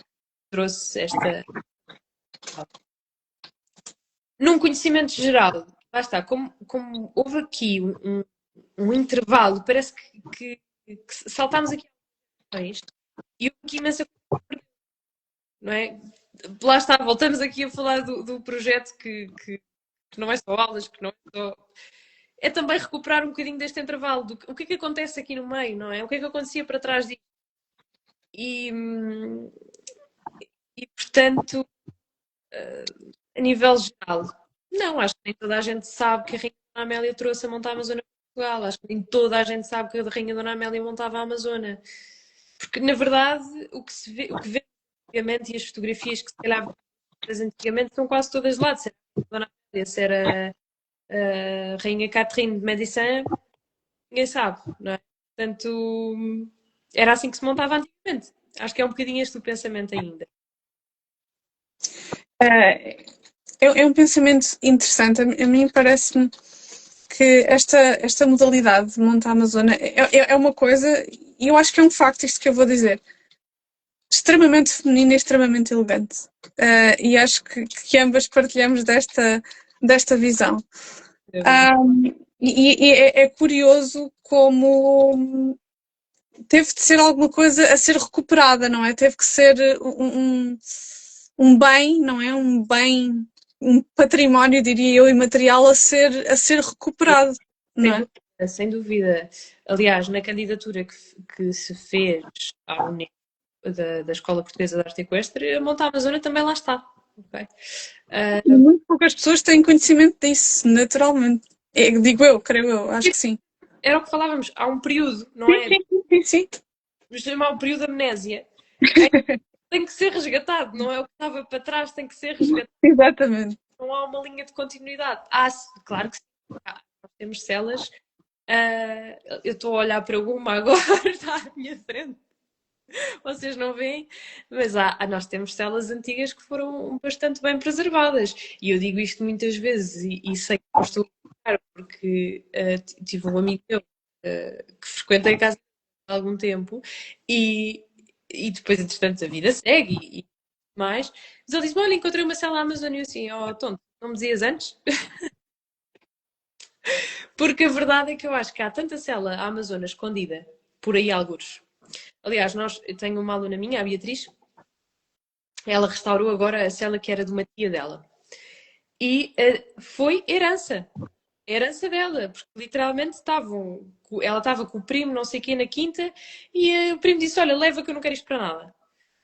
trouxe esta. Num conhecimento geral, lá está, como houve aqui um intervalo, parece que saltámos aqui e houve aqui imensa coisa, não é? Lá está, voltamos aqui a falar do projeto que não é só aulas, que não é só. É também recuperar um bocadinho deste intervalo, o que é que acontece aqui no meio, não é? O que é que acontecia para trás disso? E, e portanto, a nível geral, não, acho que nem toda a gente sabe que a Rainha Dona Amélia trouxe a montar a Amazônia para Portugal. Acho que nem toda a gente sabe que a Rainha Dona Amélia montava a Amazônia. Porque, na verdade, o que vê antigamente e as fotografias que se calhar antigamente são quase todas de lado. Se era a Dona Amélia, se era a Rainha Catherine de Médicis, ninguém sabe, não é? Portanto, era assim que se montava antigamente. Acho que é um bocadinho este o pensamento ainda. É um pensamento interessante. A mim parece-me que esta modalidade de montar a Amazônia é uma coisa, e eu acho que é um facto isto que eu vou dizer, extremamente feminina e extremamente elegante. E acho que ambas partilhamos desta visão. E é curioso como teve de ser alguma coisa a ser recuperada, não é? Teve que ser um bem, não é? Um bem, um património, diria eu, imaterial a ser recuperado, não é? Sem dúvida. Aliás, na candidatura que se fez à Unesco da Escola Portuguesa de Arte Equestre, a Monta Amazônia também lá está. Okay? Muito poucas pessoas têm conhecimento disso, naturalmente. Digo eu, creio eu, acho que sim. Era o que falávamos, há um período, não é? Sim. Há um período de amnésia. Tem que ser resgatado, não é o que estava para trás, tem que ser resgatado. Exatamente. Não há uma linha de continuidade. Claro que sim. Nós temos celas. Eu estou a olhar para uma agora, está à minha frente. Vocês não veem, mas nós temos celas antigas que foram bastante bem preservadas. E eu digo isto muitas vezes e sei que não estou a falar porque tive um amigo meu que frequentei a casa há algum tempo e depois, entretanto, a vida segue e mais. Mas ele disse: Olha, encontrei uma cela Amazônia assim, oh, tonto, não me dizias antes? Porque a verdade é que eu acho que há tanta cela à Amazônia escondida por aí, algures. Aliás, eu tenho uma aluna minha, a Beatriz, ela restaurou agora a cela que era de uma tia dela. E foi herança. Herança dela, porque literalmente ela estava com o primo, não sei quem, na quinta, e o primo disse: Olha, leva que eu não quero isto para nada.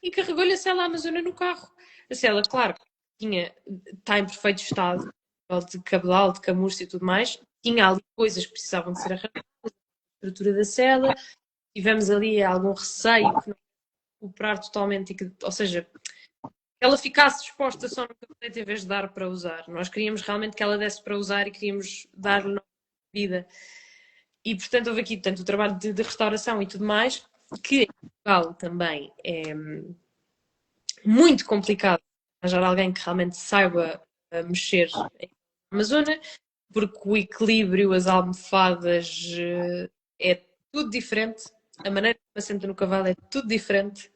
E carregou-lhe a cela Amazônia no carro. A cela, claro, está em perfeito estado, de cabedal, de camurça e tudo mais. Tinha ali coisas que precisavam de ser arranjadas, a estrutura da cela. Tivemos ali algum receio que não recuperar totalmente, ou seja, ela ficasse exposta só no capacete em vez de dar para usar. Nós queríamos realmente que ela desse para usar e queríamos dar-lhe vida. E, portanto, houve aqui tanto o trabalho de restauração e tudo mais, que em Portugal também é muito complicado arranjar alguém que realmente saiba mexer em Amazônia, porque o equilíbrio, as almofadas, é tudo diferente. A maneira como assenta no cavalo é tudo diferente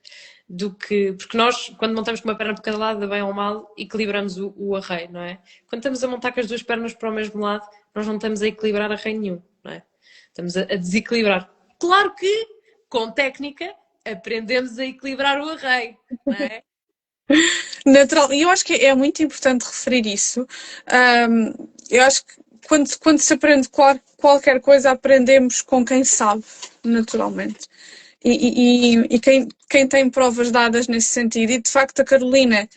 do que. Porque nós, quando montamos com uma perna para cada lado, bem ou mal, equilibramos o arreio, não é? Quando estamos a montar com as duas pernas para o mesmo lado, nós não estamos a equilibrar arreio nenhum, não é? Estamos a desequilibrar. Claro que, com técnica, aprendemos a equilibrar o arreio, não é? Natural. E eu acho que é muito importante referir isso. Eu acho que quando se aprende qualquer coisa, aprendemos com quem sabe, naturalmente. E quem tem provas dadas nesse sentido. E de facto, a Carolina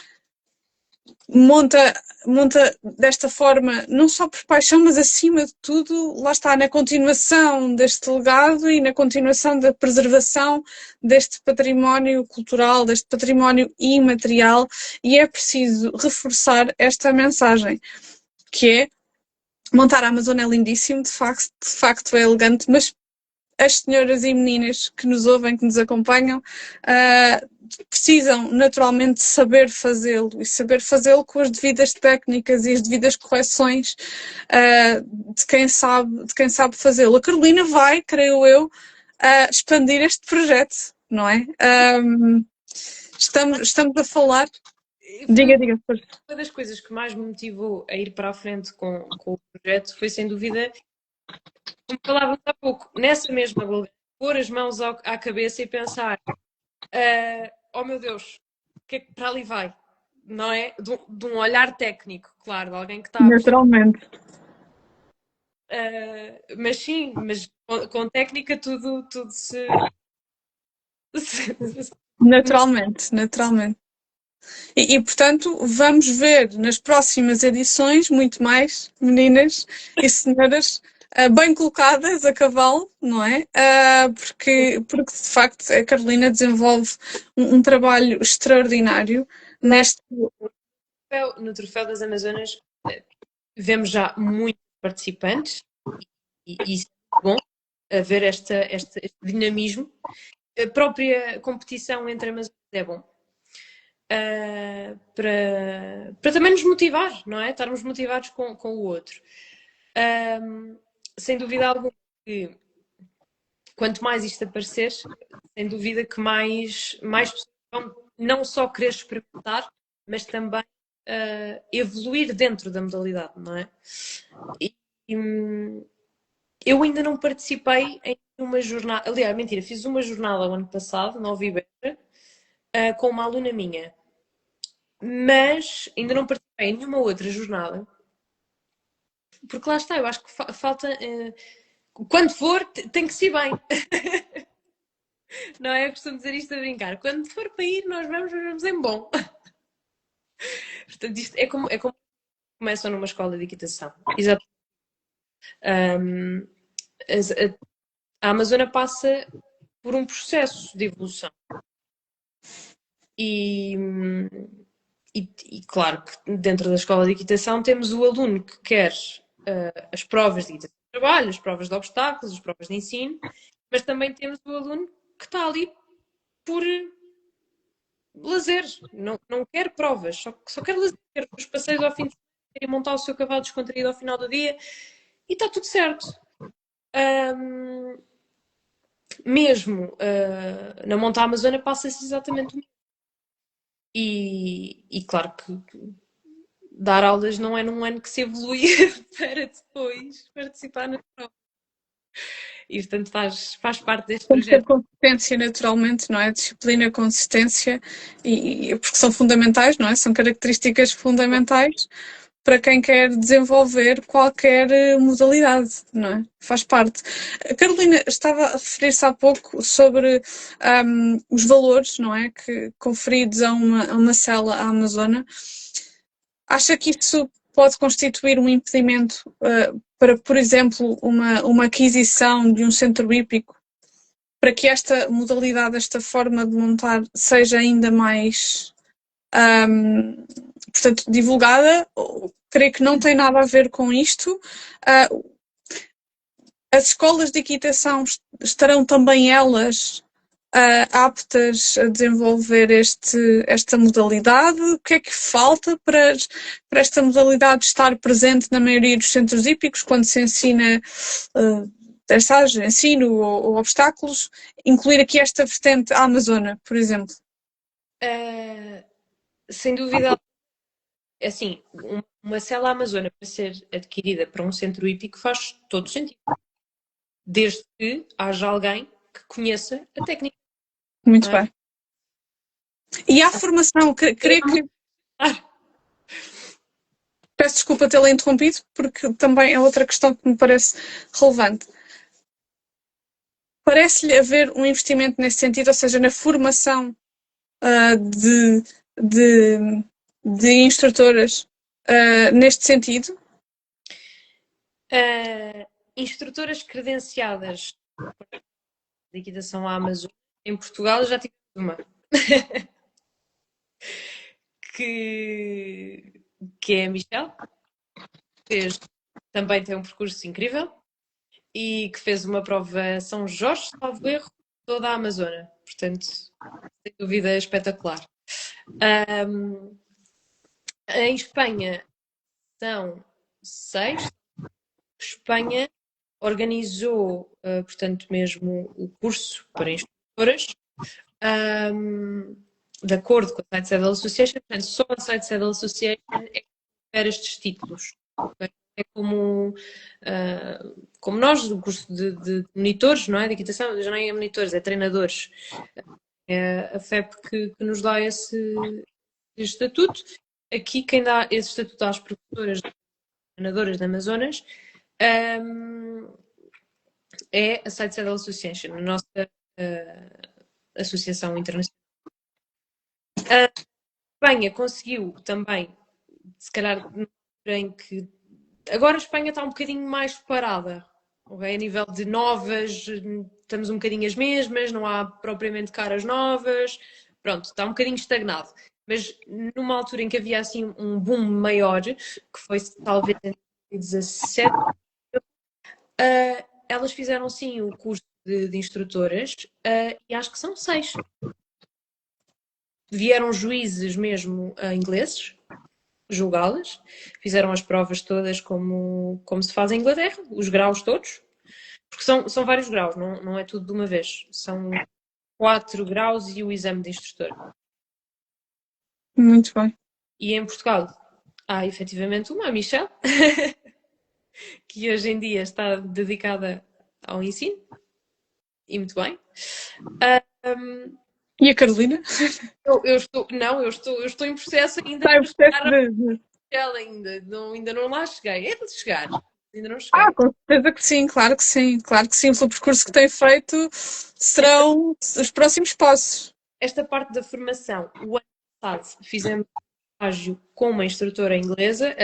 monta, monta desta forma, não só por paixão, mas acima de tudo, lá está, na continuação deste legado e na continuação da preservação deste património cultural, deste património imaterial, e é preciso reforçar esta mensagem, que é montar a Amazônia é lindíssimo, de facto é elegante, mas as senhoras e meninas que nos ouvem, que nos acompanham, precisam naturalmente saber fazê-lo e saber fazê-lo com as devidas técnicas e as devidas correções de quem sabe fazê-lo. A Carolina vai, creio eu, expandir este projeto, não é? Estamos a falar. Foi Diga, diga. uma das coisas que mais me motivou a ir para a frente com o projeto foi, sem dúvida, como falávamos há pouco, nessa mesma Bulgária, pôr as mãos à cabeça e pensar: oh meu Deus, o que é que para ali vai? Não é? De um olhar técnico, claro, de alguém que está a perceber. Naturalmente. Mas sim, mas com técnica tudo se Naturalmente, naturalmente. Portanto, vamos ver nas próximas edições muito mais meninas e senhoras bem colocadas a cavalo, não é? Porque de facto a Carolina desenvolve um trabalho extraordinário neste. no Troféu das Amazonas vemos já muitos participantes e isso é bom ver este dinamismo. A própria competição entre Amazonas é bom. Para também nos motivar, não é? Estarmos motivados com o outro. Sem dúvida alguma que quanto mais isto aparecer, sem dúvida que mais pessoas vão não só querer experimentar, mas também evoluir dentro da modalidade, não é? E, eu ainda não participei em uma jornada, aliás, mentira, fiz uma jornada o ano passado, na Ovibeira, com uma aluna minha, mas ainda não participei em nenhuma outra jornada, porque lá está, eu acho que falta. Quando for, tem que ser bem. Não é? Eu costumo dizer isto a brincar. Quando for para ir, nós vamos em bom. Portanto, isto é como começam numa escola de equitação. Exato. A Amazônia passa por um processo de evolução. E claro que dentro da escola de equitação temos o aluno que quer as provas de equitação de trabalho, as provas de obstáculos, as provas de ensino, mas também temos o aluno que está ali por lazer, não quer provas, só quer lazer, quer os passeios ao fim de semana, quer montar o seu cavalo descontraído ao final do dia e está tudo certo. Mesmo na Monta Amazônia passa-se exatamente o mesmo. E claro que dar aulas não é num ano que se evolui para depois participar na prova. E portanto faz parte deste Tem que ter projeto. consistência naturalmente, não é? Disciplina, consistência, porque são fundamentais, não é? São características fundamentais para quem quer desenvolver qualquer modalidade, não é? Faz parte. A Carolina estava a referir-se há pouco sobre os valores, não é? Que conferidos a uma cela à Amazona. Acha que isso pode constituir um impedimento para, por exemplo, uma aquisição de um centro hípico, para que esta modalidade, esta forma de montar seja ainda mais, portanto, divulgada? Creio que não tem nada a ver com isto. As escolas de equitação estarão também elas aptas a desenvolver esta modalidade? O que é que falta para esta modalidade estar presente na maioria dos centros hípicos quando se ensina dressagem, ensino ou obstáculos? Incluir aqui esta vertente à Amazona, por exemplo? Sem dúvida, assim, uma cela Amazona para ser adquirida para um centro hípico faz todo sentido. Desde que haja alguém que conheça a técnica. Muito bem. E há formação, creio que. Peço desculpa tê-la interrompido, porque também é outra questão que me parece relevante. Parece-lhe haver um investimento nesse sentido, ou seja, na formação de, de, de instrutoras neste sentido? Instrutoras credenciadas de equitação à Amazônia, em Portugal já tive uma. que é a Michelle, fez, também tem um percurso incrível e que fez uma prova São Jorge, salvo erro, toda a Amazônia. Portanto, sem dúvida, espetacular. Em Espanha são 6. Espanha organizou, portanto, mesmo o curso para instrutoras, de acordo com a Site Saddle Association. Portanto, só a Site Saddle Association é que confere estes títulos. É como nós, do curso de monitores, não é? De equitação, já nem é monitores, é treinadores. É a FEP que nos dá esse estatuto. Aqui, quem dá esse estatuto às professoras treinadoras da Amazonas é a Site Saddle Association, a nossa associação internacional. A Espanha conseguiu também, se calhar, em que agora a Espanha está um bocadinho mais parada, okay? A nível de novas, estamos um bocadinho as mesmas, não há propriamente caras novas, pronto, está um bocadinho estagnado. Mas numa altura em que havia assim um boom maior, que foi talvez em 2017, elas fizeram sim o curso de instrutoras e acho que são 6. Vieram juízes mesmo ingleses julgá-las, fizeram as provas todas como se faz em Inglaterra, os graus todos, porque são vários graus, não é tudo de uma vez, são 4 graus e o exame de instrutor. Muito bem. E em Portugal há efetivamente uma, a Michelle, que hoje em dia está dedicada ao ensino, e muito bem. E a Carolina? Eu estou em processo ainda. Está em processo de... Ainda não lá cheguei. É de chegar. Ainda não cheguei. Com certeza que sim, claro que sim. Claro que sim, pelo percurso que tem feito, serão os próximos passos. Esta parte da formação, o ano passado fizemos um estágio com uma instrutora inglesa,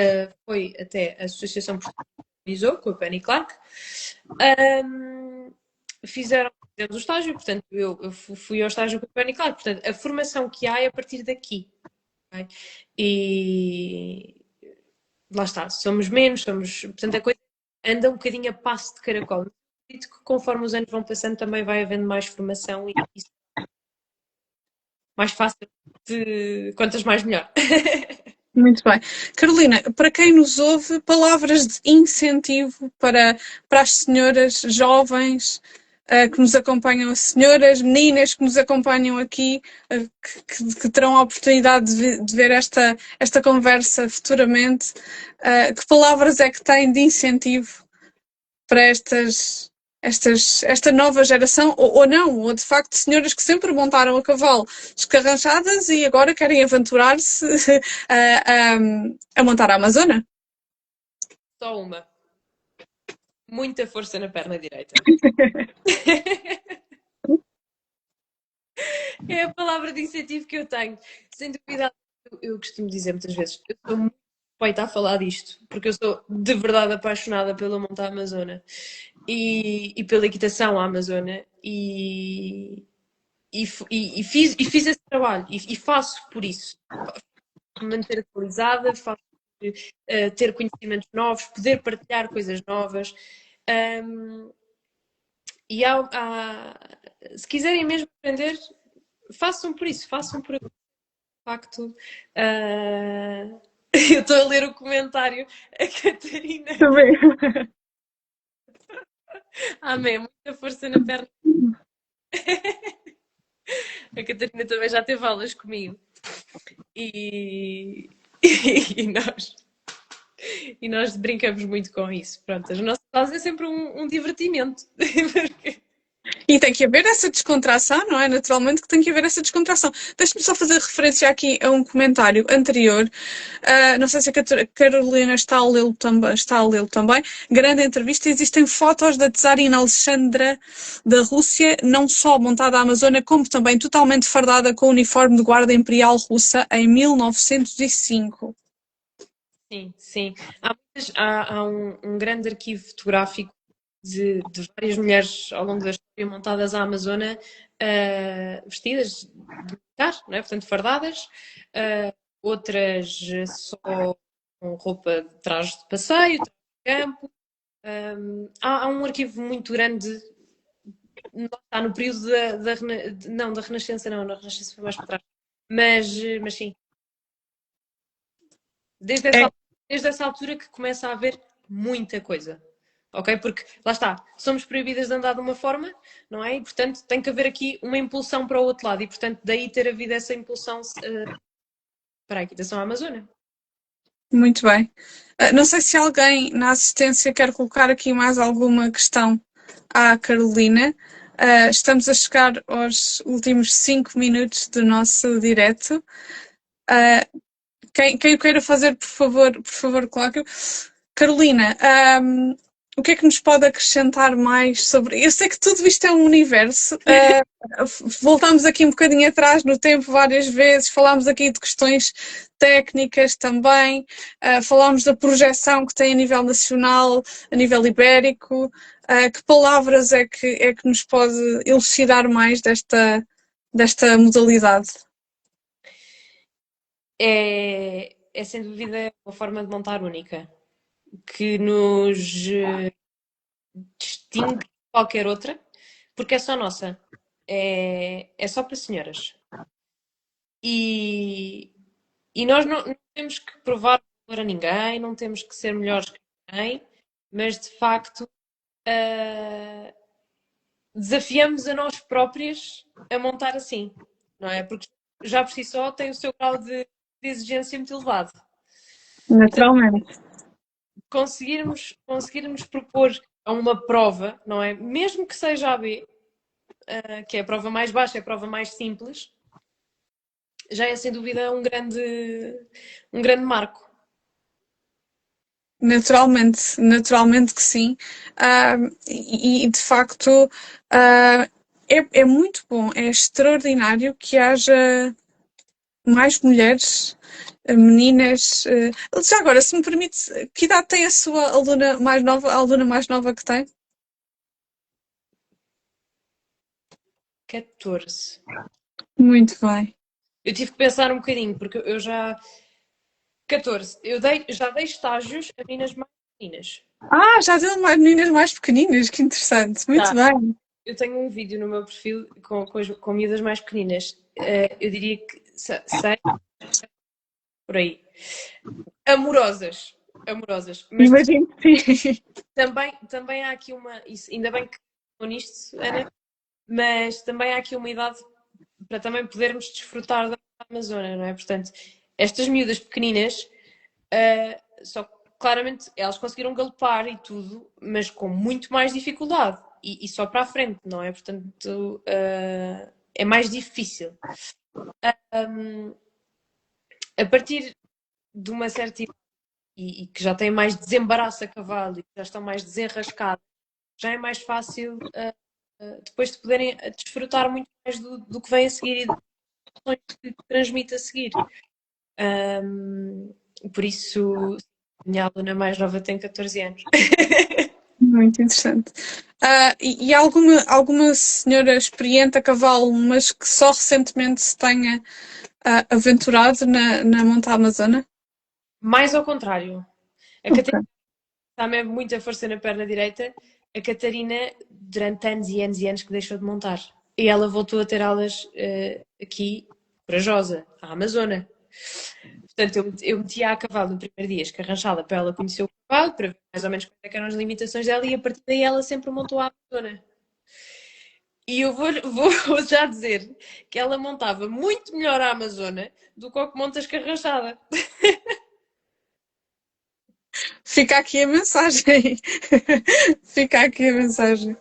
foi até a Associação Portuguesa que organizou, com a Penny Clark. Fizemos o estágio, portanto, eu fui ao estágio com a Penny Clark. Portanto, a formação que há é a partir daqui. Okay? E lá está, somos menos, portanto, a coisa anda um bocadinho a passo de caracol. Acredito que conforme os anos vão passando também vai havendo mais formação e isso mais fácil, quantas mais melhor. Muito bem. Carolina, para quem nos ouve, palavras de incentivo para as senhoras jovens que nos acompanham, as senhoras, meninas que nos acompanham aqui, que terão a oportunidade de ver esta conversa futuramente. Que palavras é que têm de incentivo para esta nova geração, ou não, ou de facto senhoras que sempre montaram a cavalo escarranchadas e agora querem aventurar-se a montar a Amazona? Só uma. Muita força na perna direita. É a palavra de incentivo que eu tenho. Sem dúvida, eu costumo dizer muitas vezes, eu sou muito suspeita a falar disto, porque eu sou de verdade apaixonada pela monta Amazona e pela equitação à Amazona e fiz esse trabalho e faço por isso. Manter atualizada, faço ter conhecimentos novos, poder partilhar coisas novas. E se quiserem mesmo aprender, façam por isso, façam por de facto. Eu estou a ler o comentário, a Catarina. Também. Amém, muita força na perna. A Catarina também já teve aulas comigo. E nós brincamos muito com isso. Pronto, as nossas aulas é sempre um divertimento. E tem que haver essa descontração, não é? Naturalmente que tem que haver essa descontração. Deixa-me só fazer referência aqui a um comentário anterior. Não sei se a Carolina está a lê-lo também. Grande entrevista. Existem fotos da czarina Alexandra da Rússia, não só montada à Amazônia, como também totalmente fardada com o uniforme de guarda imperial russa em 1905. Sim, sim. Há um grande arquivo fotográfico de várias mulheres ao longo da história montadas à Amazônia, vestidas de militar, não é? Portanto, fardadas, outras só com roupa de traje de passeio, traje de campo. Há um arquivo muito grande, não está no período não, da Renascença, não, na Renascença foi mais para trás. Mas sim, desde É, desde essa altura que começa a haver muita coisa. Ok? Porque lá está, somos proibidas de andar de uma forma, não é? E portanto tem que haver aqui uma impulsão para o outro lado. E portanto daí ter havido essa impulsão para a equitação à Amazônia. muito bem. Não sei se alguém na assistência quer colocar aqui mais alguma questão à Carolina. Estamos a chegar aos últimos 5 minutos do nosso direto. Quem o queira fazer, por favor, coloque-o. Carolina, o que é que nos pode acrescentar mais sobre. Eu sei que tudo isto é um universo. Voltamos aqui um bocadinho atrás no tempo várias vezes, falámos aqui de questões técnicas também, falámos da projeção que tem a nível nacional, a nível ibérico. Que palavras é que nos pode elucidar mais desta modalidade? É sem dúvida uma forma de montar única que nos distingue de qualquer outra, porque é só nossa. É só para senhoras. E, e nós não temos que provar valor a ninguém, não temos que ser melhores que ninguém, mas de facto desafiamos a nós próprias a montar assim, não é? Porque já por si só tem o seu grau de exigência muito elevado. Portanto, Naturalmente. conseguirmos propor a uma prova, não é? Mesmo que seja a B, que é a prova mais baixa, é a prova mais simples, já é sem dúvida um grande marco. Naturalmente que sim. E de facto, é muito bom, é extraordinário que haja mais mulheres, meninas. Já agora, se me permite, que idade tem a sua aluna mais nova, a aluna mais nova que tem? 14. Muito bem. Eu tive que pensar um bocadinho, porque eu já. 14. Já dei estágios a meninas mais pequeninas. Já deu mais meninas mais pequeninas, que interessante. Muito Já. bem. Eu tenho um vídeo no meu perfil com miúdas mais pequeninas. Eu diria que 6, por aí. Amorosas. Amorosas. Mas Imagino que sim. também há aqui uma. Ainda bem que estou nisto, Ana, mas também há aqui uma idade para também podermos desfrutar da Amazônia, não é? Portanto, estas miúdas pequeninas, só claramente elas conseguiram galopar e tudo, mas com muito mais dificuldade e só para a frente, não é? Portanto, é mais difícil. A partir de uma certa idade e que já têm mais desembaraço a cavalo e que já estão mais desenrascados, já é mais fácil depois de poderem desfrutar muito mais do que vem a seguir e das emoções que transmite a seguir. Por isso, a minha aluna mais nova tem 14 anos. Muito interessante. E alguma senhora experiente a cavalo, mas que só recentemente se tenha aventurado na Monta Amazona? Mais ao contrário, a Ok. Catarina está mesmo muita força na perna direita. A Catarina, durante anos e anos e anos, que deixou de montar. E ela voltou a ter aulas aqui, corajosa, à Amazona. Portanto, eu metia a cavalo no primeiro dia, escarranchada, para ela conhecer o cavalo, para ver mais ou menos quais é que eram as limitações dela, e a partir daí ela sempre montou a Amazona. E eu vou já dizer que ela montava muito melhor a Amazona do que o que monta escarranchada. Fica aqui a mensagem. Fica aqui a mensagem.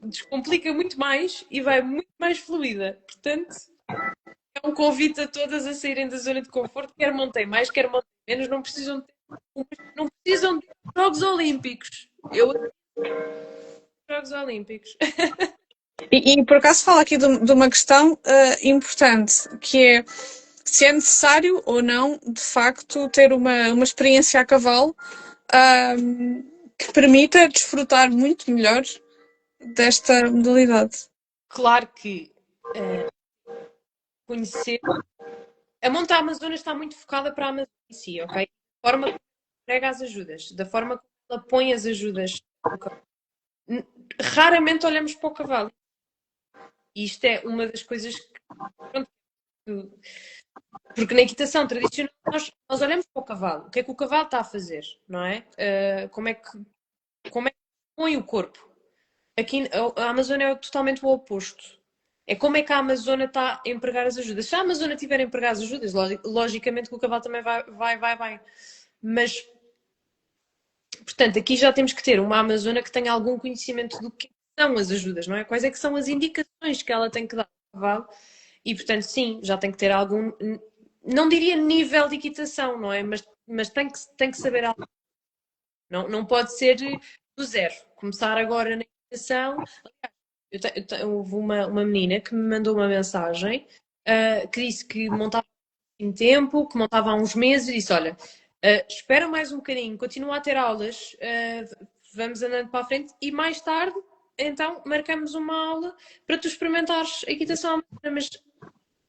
descomplica muito mais e vai muito mais fluida. Portanto, é um convite a todas a saírem da zona de conforto, quer montem mais, quer montem menos, não precisam de Jogos Olímpicos. Eu Jogos Olímpicos. E por acaso fala aqui de uma questão importante, que é se é necessário ou não, de facto, ter uma experiência a cavalo que permita desfrutar muito melhor desta modalidade. Claro que conhecer. A monta Amazonas está muito focada para a Amazônia em si, ok? Da forma como entrega as ajudas, da forma como ela põe as ajudas. Raramente olhamos para o cavalo. E isto é uma das coisas que. Pronto, porque na equitação tradicional nós olhamos para o cavalo. O que é que o cavalo está a fazer, não é? Como é que põe o corpo? Aqui a Amazônia é totalmente o oposto. É como é que a Amazônia está a empregar as ajudas. Se a Amazônia tiver a empregar as ajudas, logicamente que o cavalo também vai. Mas, portanto, aqui já temos que ter uma Amazônia que tenha algum conhecimento do que são as ajudas, não é? Quais é que são as indicações que ela tem que dar ao cavalo. E, portanto, sim, já tem que ter algum, não diria nível de equitação, não é? Mas tem que saber algo. Não pode ser do zero. Começar agora na equitação. Houve uma menina que me mandou uma mensagem que disse que montava há tempo, que montava há uns meses e disse, olha, espera mais um bocadinho, continua a ter aulas, vamos andando para a frente e mais tarde, então, marcamos uma aula para tu experimentares a equitação, mas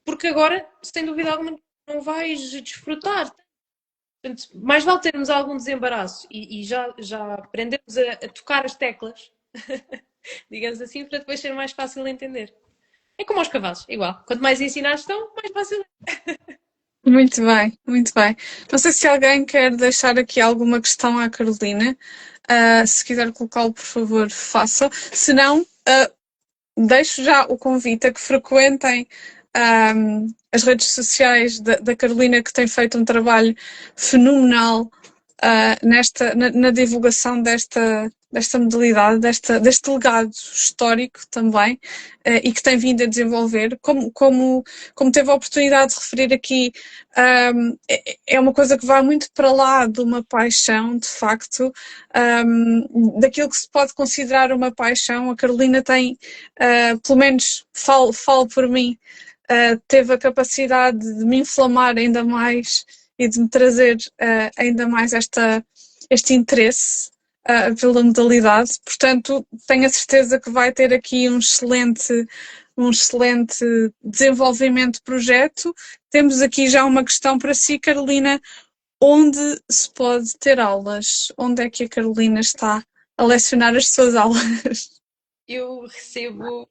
porque agora, sem dúvida alguma, não vais desfrutar. Portanto, mais vale termos algum desembaraço e já aprendemos a tocar as teclas, digamos assim, para depois ser mais fácil de entender. É como aos cavalos, igual. Quanto mais ensinados estão, mais fácil é. Muito bem, muito bem. Não sei se alguém quer deixar aqui alguma questão à Carolina. Se quiser colocá-lo, por favor, faça. Se não, deixo já o convite a que frequentem as redes sociais da Carolina, que tem feito um trabalho fenomenal na divulgação desta modalidade, deste legado histórico também, e que tem vindo a desenvolver. Como teve a oportunidade de referir aqui, é uma coisa que vai muito para lá de uma paixão, de facto, daquilo que se pode considerar uma paixão. A Carolina tem, pelo menos falo por mim, teve a capacidade de me inflamar ainda mais e de me trazer ainda mais este interesse pela modalidade. Portanto, tenho a certeza que vai ter aqui um excelente desenvolvimento de projeto. Temos aqui já uma questão para si, Carolina. Onde se pode ter aulas? Onde é que a Carolina está a lecionar as suas aulas? Eu recebo.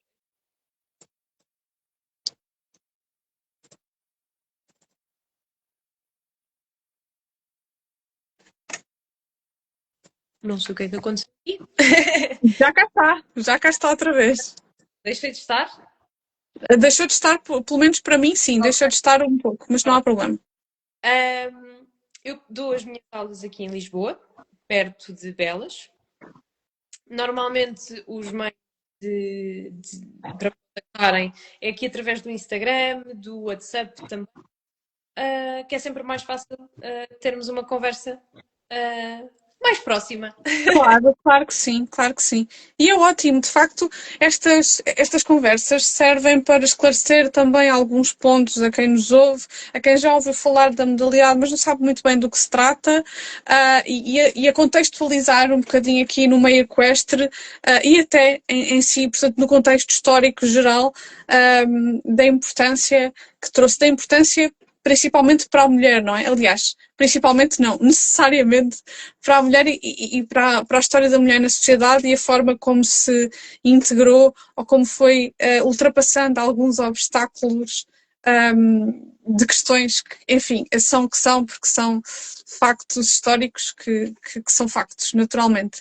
Não sei o que é que aconteceu aqui. Já cá está outra vez. Deixei de estar? Deixou de estar, pelo menos para mim, sim, Okay. deixou de estar um pouco, mas não há problema. Eu dou as minhas aulas aqui em Lisboa, perto de Belas. Normalmente os meios para contactarem é aqui através do Instagram, do WhatsApp também, que é sempre mais fácil termos uma conversa mais próxima. Claro que sim, claro que sim. E é ótimo, de facto, estas conversas servem para esclarecer também alguns pontos a quem nos ouve, a quem já ouviu falar da modalidade, mas não sabe muito bem do que se trata, e a contextualizar um bocadinho aqui no meio equestre, e até em si, portanto, no contexto histórico geral, da importância que trouxe, da importância principalmente para a mulher, não é? Aliás, principalmente não, necessariamente para a mulher e para a história da mulher na sociedade e a forma como se integrou ou como foi ultrapassando alguns obstáculos de questões que, enfim, são o que são, porque são factos históricos que são factos, naturalmente.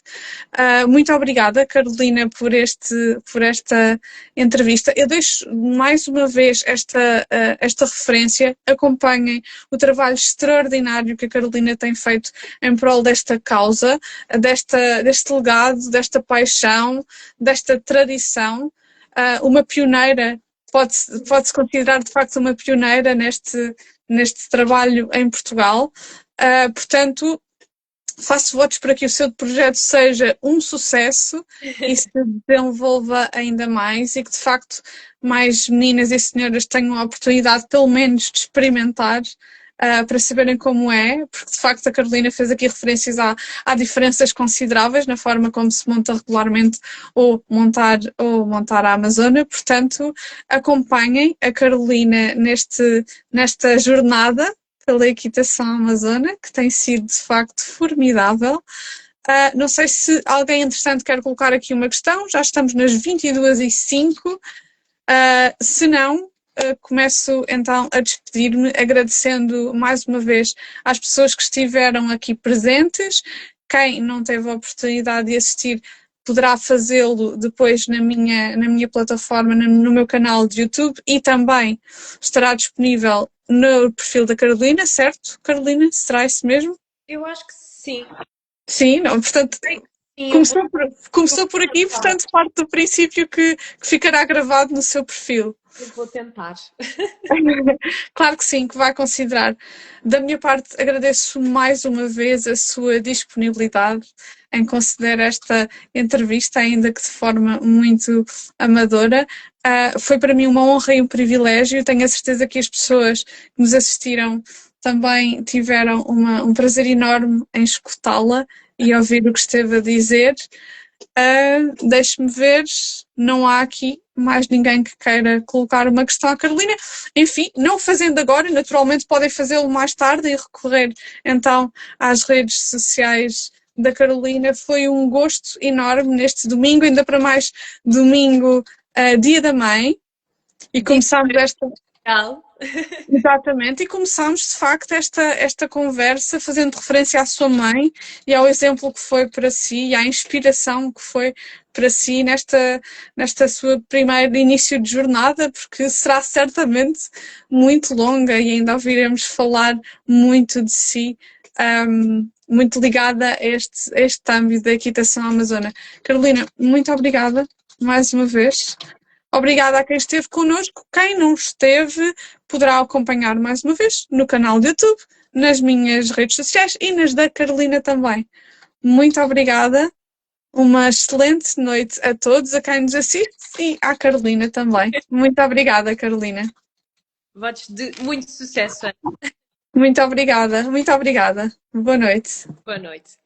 Muito obrigada, Carolina, por esta entrevista. Eu deixo mais uma vez esta referência. Acompanhem o trabalho extraordinário que a Carolina tem feito em prol desta causa, deste legado, desta paixão, desta tradição. Uma pioneira, pode-se considerar de facto uma pioneira neste trabalho em Portugal. Portanto, faço votos para que o seu projeto seja um sucesso e se desenvolva ainda mais e que de facto mais meninas e senhoras tenham a oportunidade pelo menos de experimentar para saberem como é, porque de facto a Carolina fez aqui referências a diferenças consideráveis na forma como se monta regularmente ou montar a Amazônia. Portanto, acompanhem a Carolina nesta jornada pela equitação amazona, que tem sido de facto formidável. Não sei se alguém interessante quer colocar aqui uma questão, já estamos nas 22h05. Se não, começo então a despedir-me, agradecendo mais uma vez às pessoas que estiveram aqui presentes. Quem não teve a oportunidade de assistir poderá fazê-lo depois na minha plataforma, no meu canal de YouTube, e também estará disponível no perfil da Carolina, certo? Carolina, será isso mesmo? Eu acho que sim. Sim, não, portanto, Sim, começou por aqui, portanto, parte do princípio que ficará gravado no seu perfil. eu vou tentar. Claro que sim, que vai considerar. Da minha parte, agradeço mais uma vez a sua disponibilidade em conceder esta entrevista, ainda que de forma muito amadora. Foi para mim uma honra e um privilégio. Tenho a certeza que as pessoas que nos assistiram também tiveram um prazer enorme em escutá-la e ouvir o que esteve a dizer. Deixe-me ver, não há aqui mais ninguém que queira colocar uma questão à Carolina. Enfim, não fazendo agora, naturalmente podem fazê-lo mais tarde e recorrer então às redes sociais da Carolina. Foi um gosto enorme neste domingo, ainda para mais domingo, Dia da Mãe, e começámos esta... Exatamente, e começámos de facto esta conversa fazendo referência à sua mãe e ao exemplo que foi para si e à inspiração que foi para si nesta sua primeiro início de jornada, porque será certamente muito longa e ainda ouviremos falar muito de si, muito ligada a este âmbito da equitação amazona. Carolina, muito obrigada mais uma vez. Obrigada a quem esteve connosco. Quem não esteve poderá acompanhar mais uma vez no canal do YouTube, nas minhas redes sociais e nas da Carolina também. Muito obrigada. Uma excelente noite a todos, a quem nos assiste e à Carolina também. Muito obrigada, Carolina. Votos de muito sucesso, Ana. Muito obrigada, muito obrigada. Boa noite. Boa noite.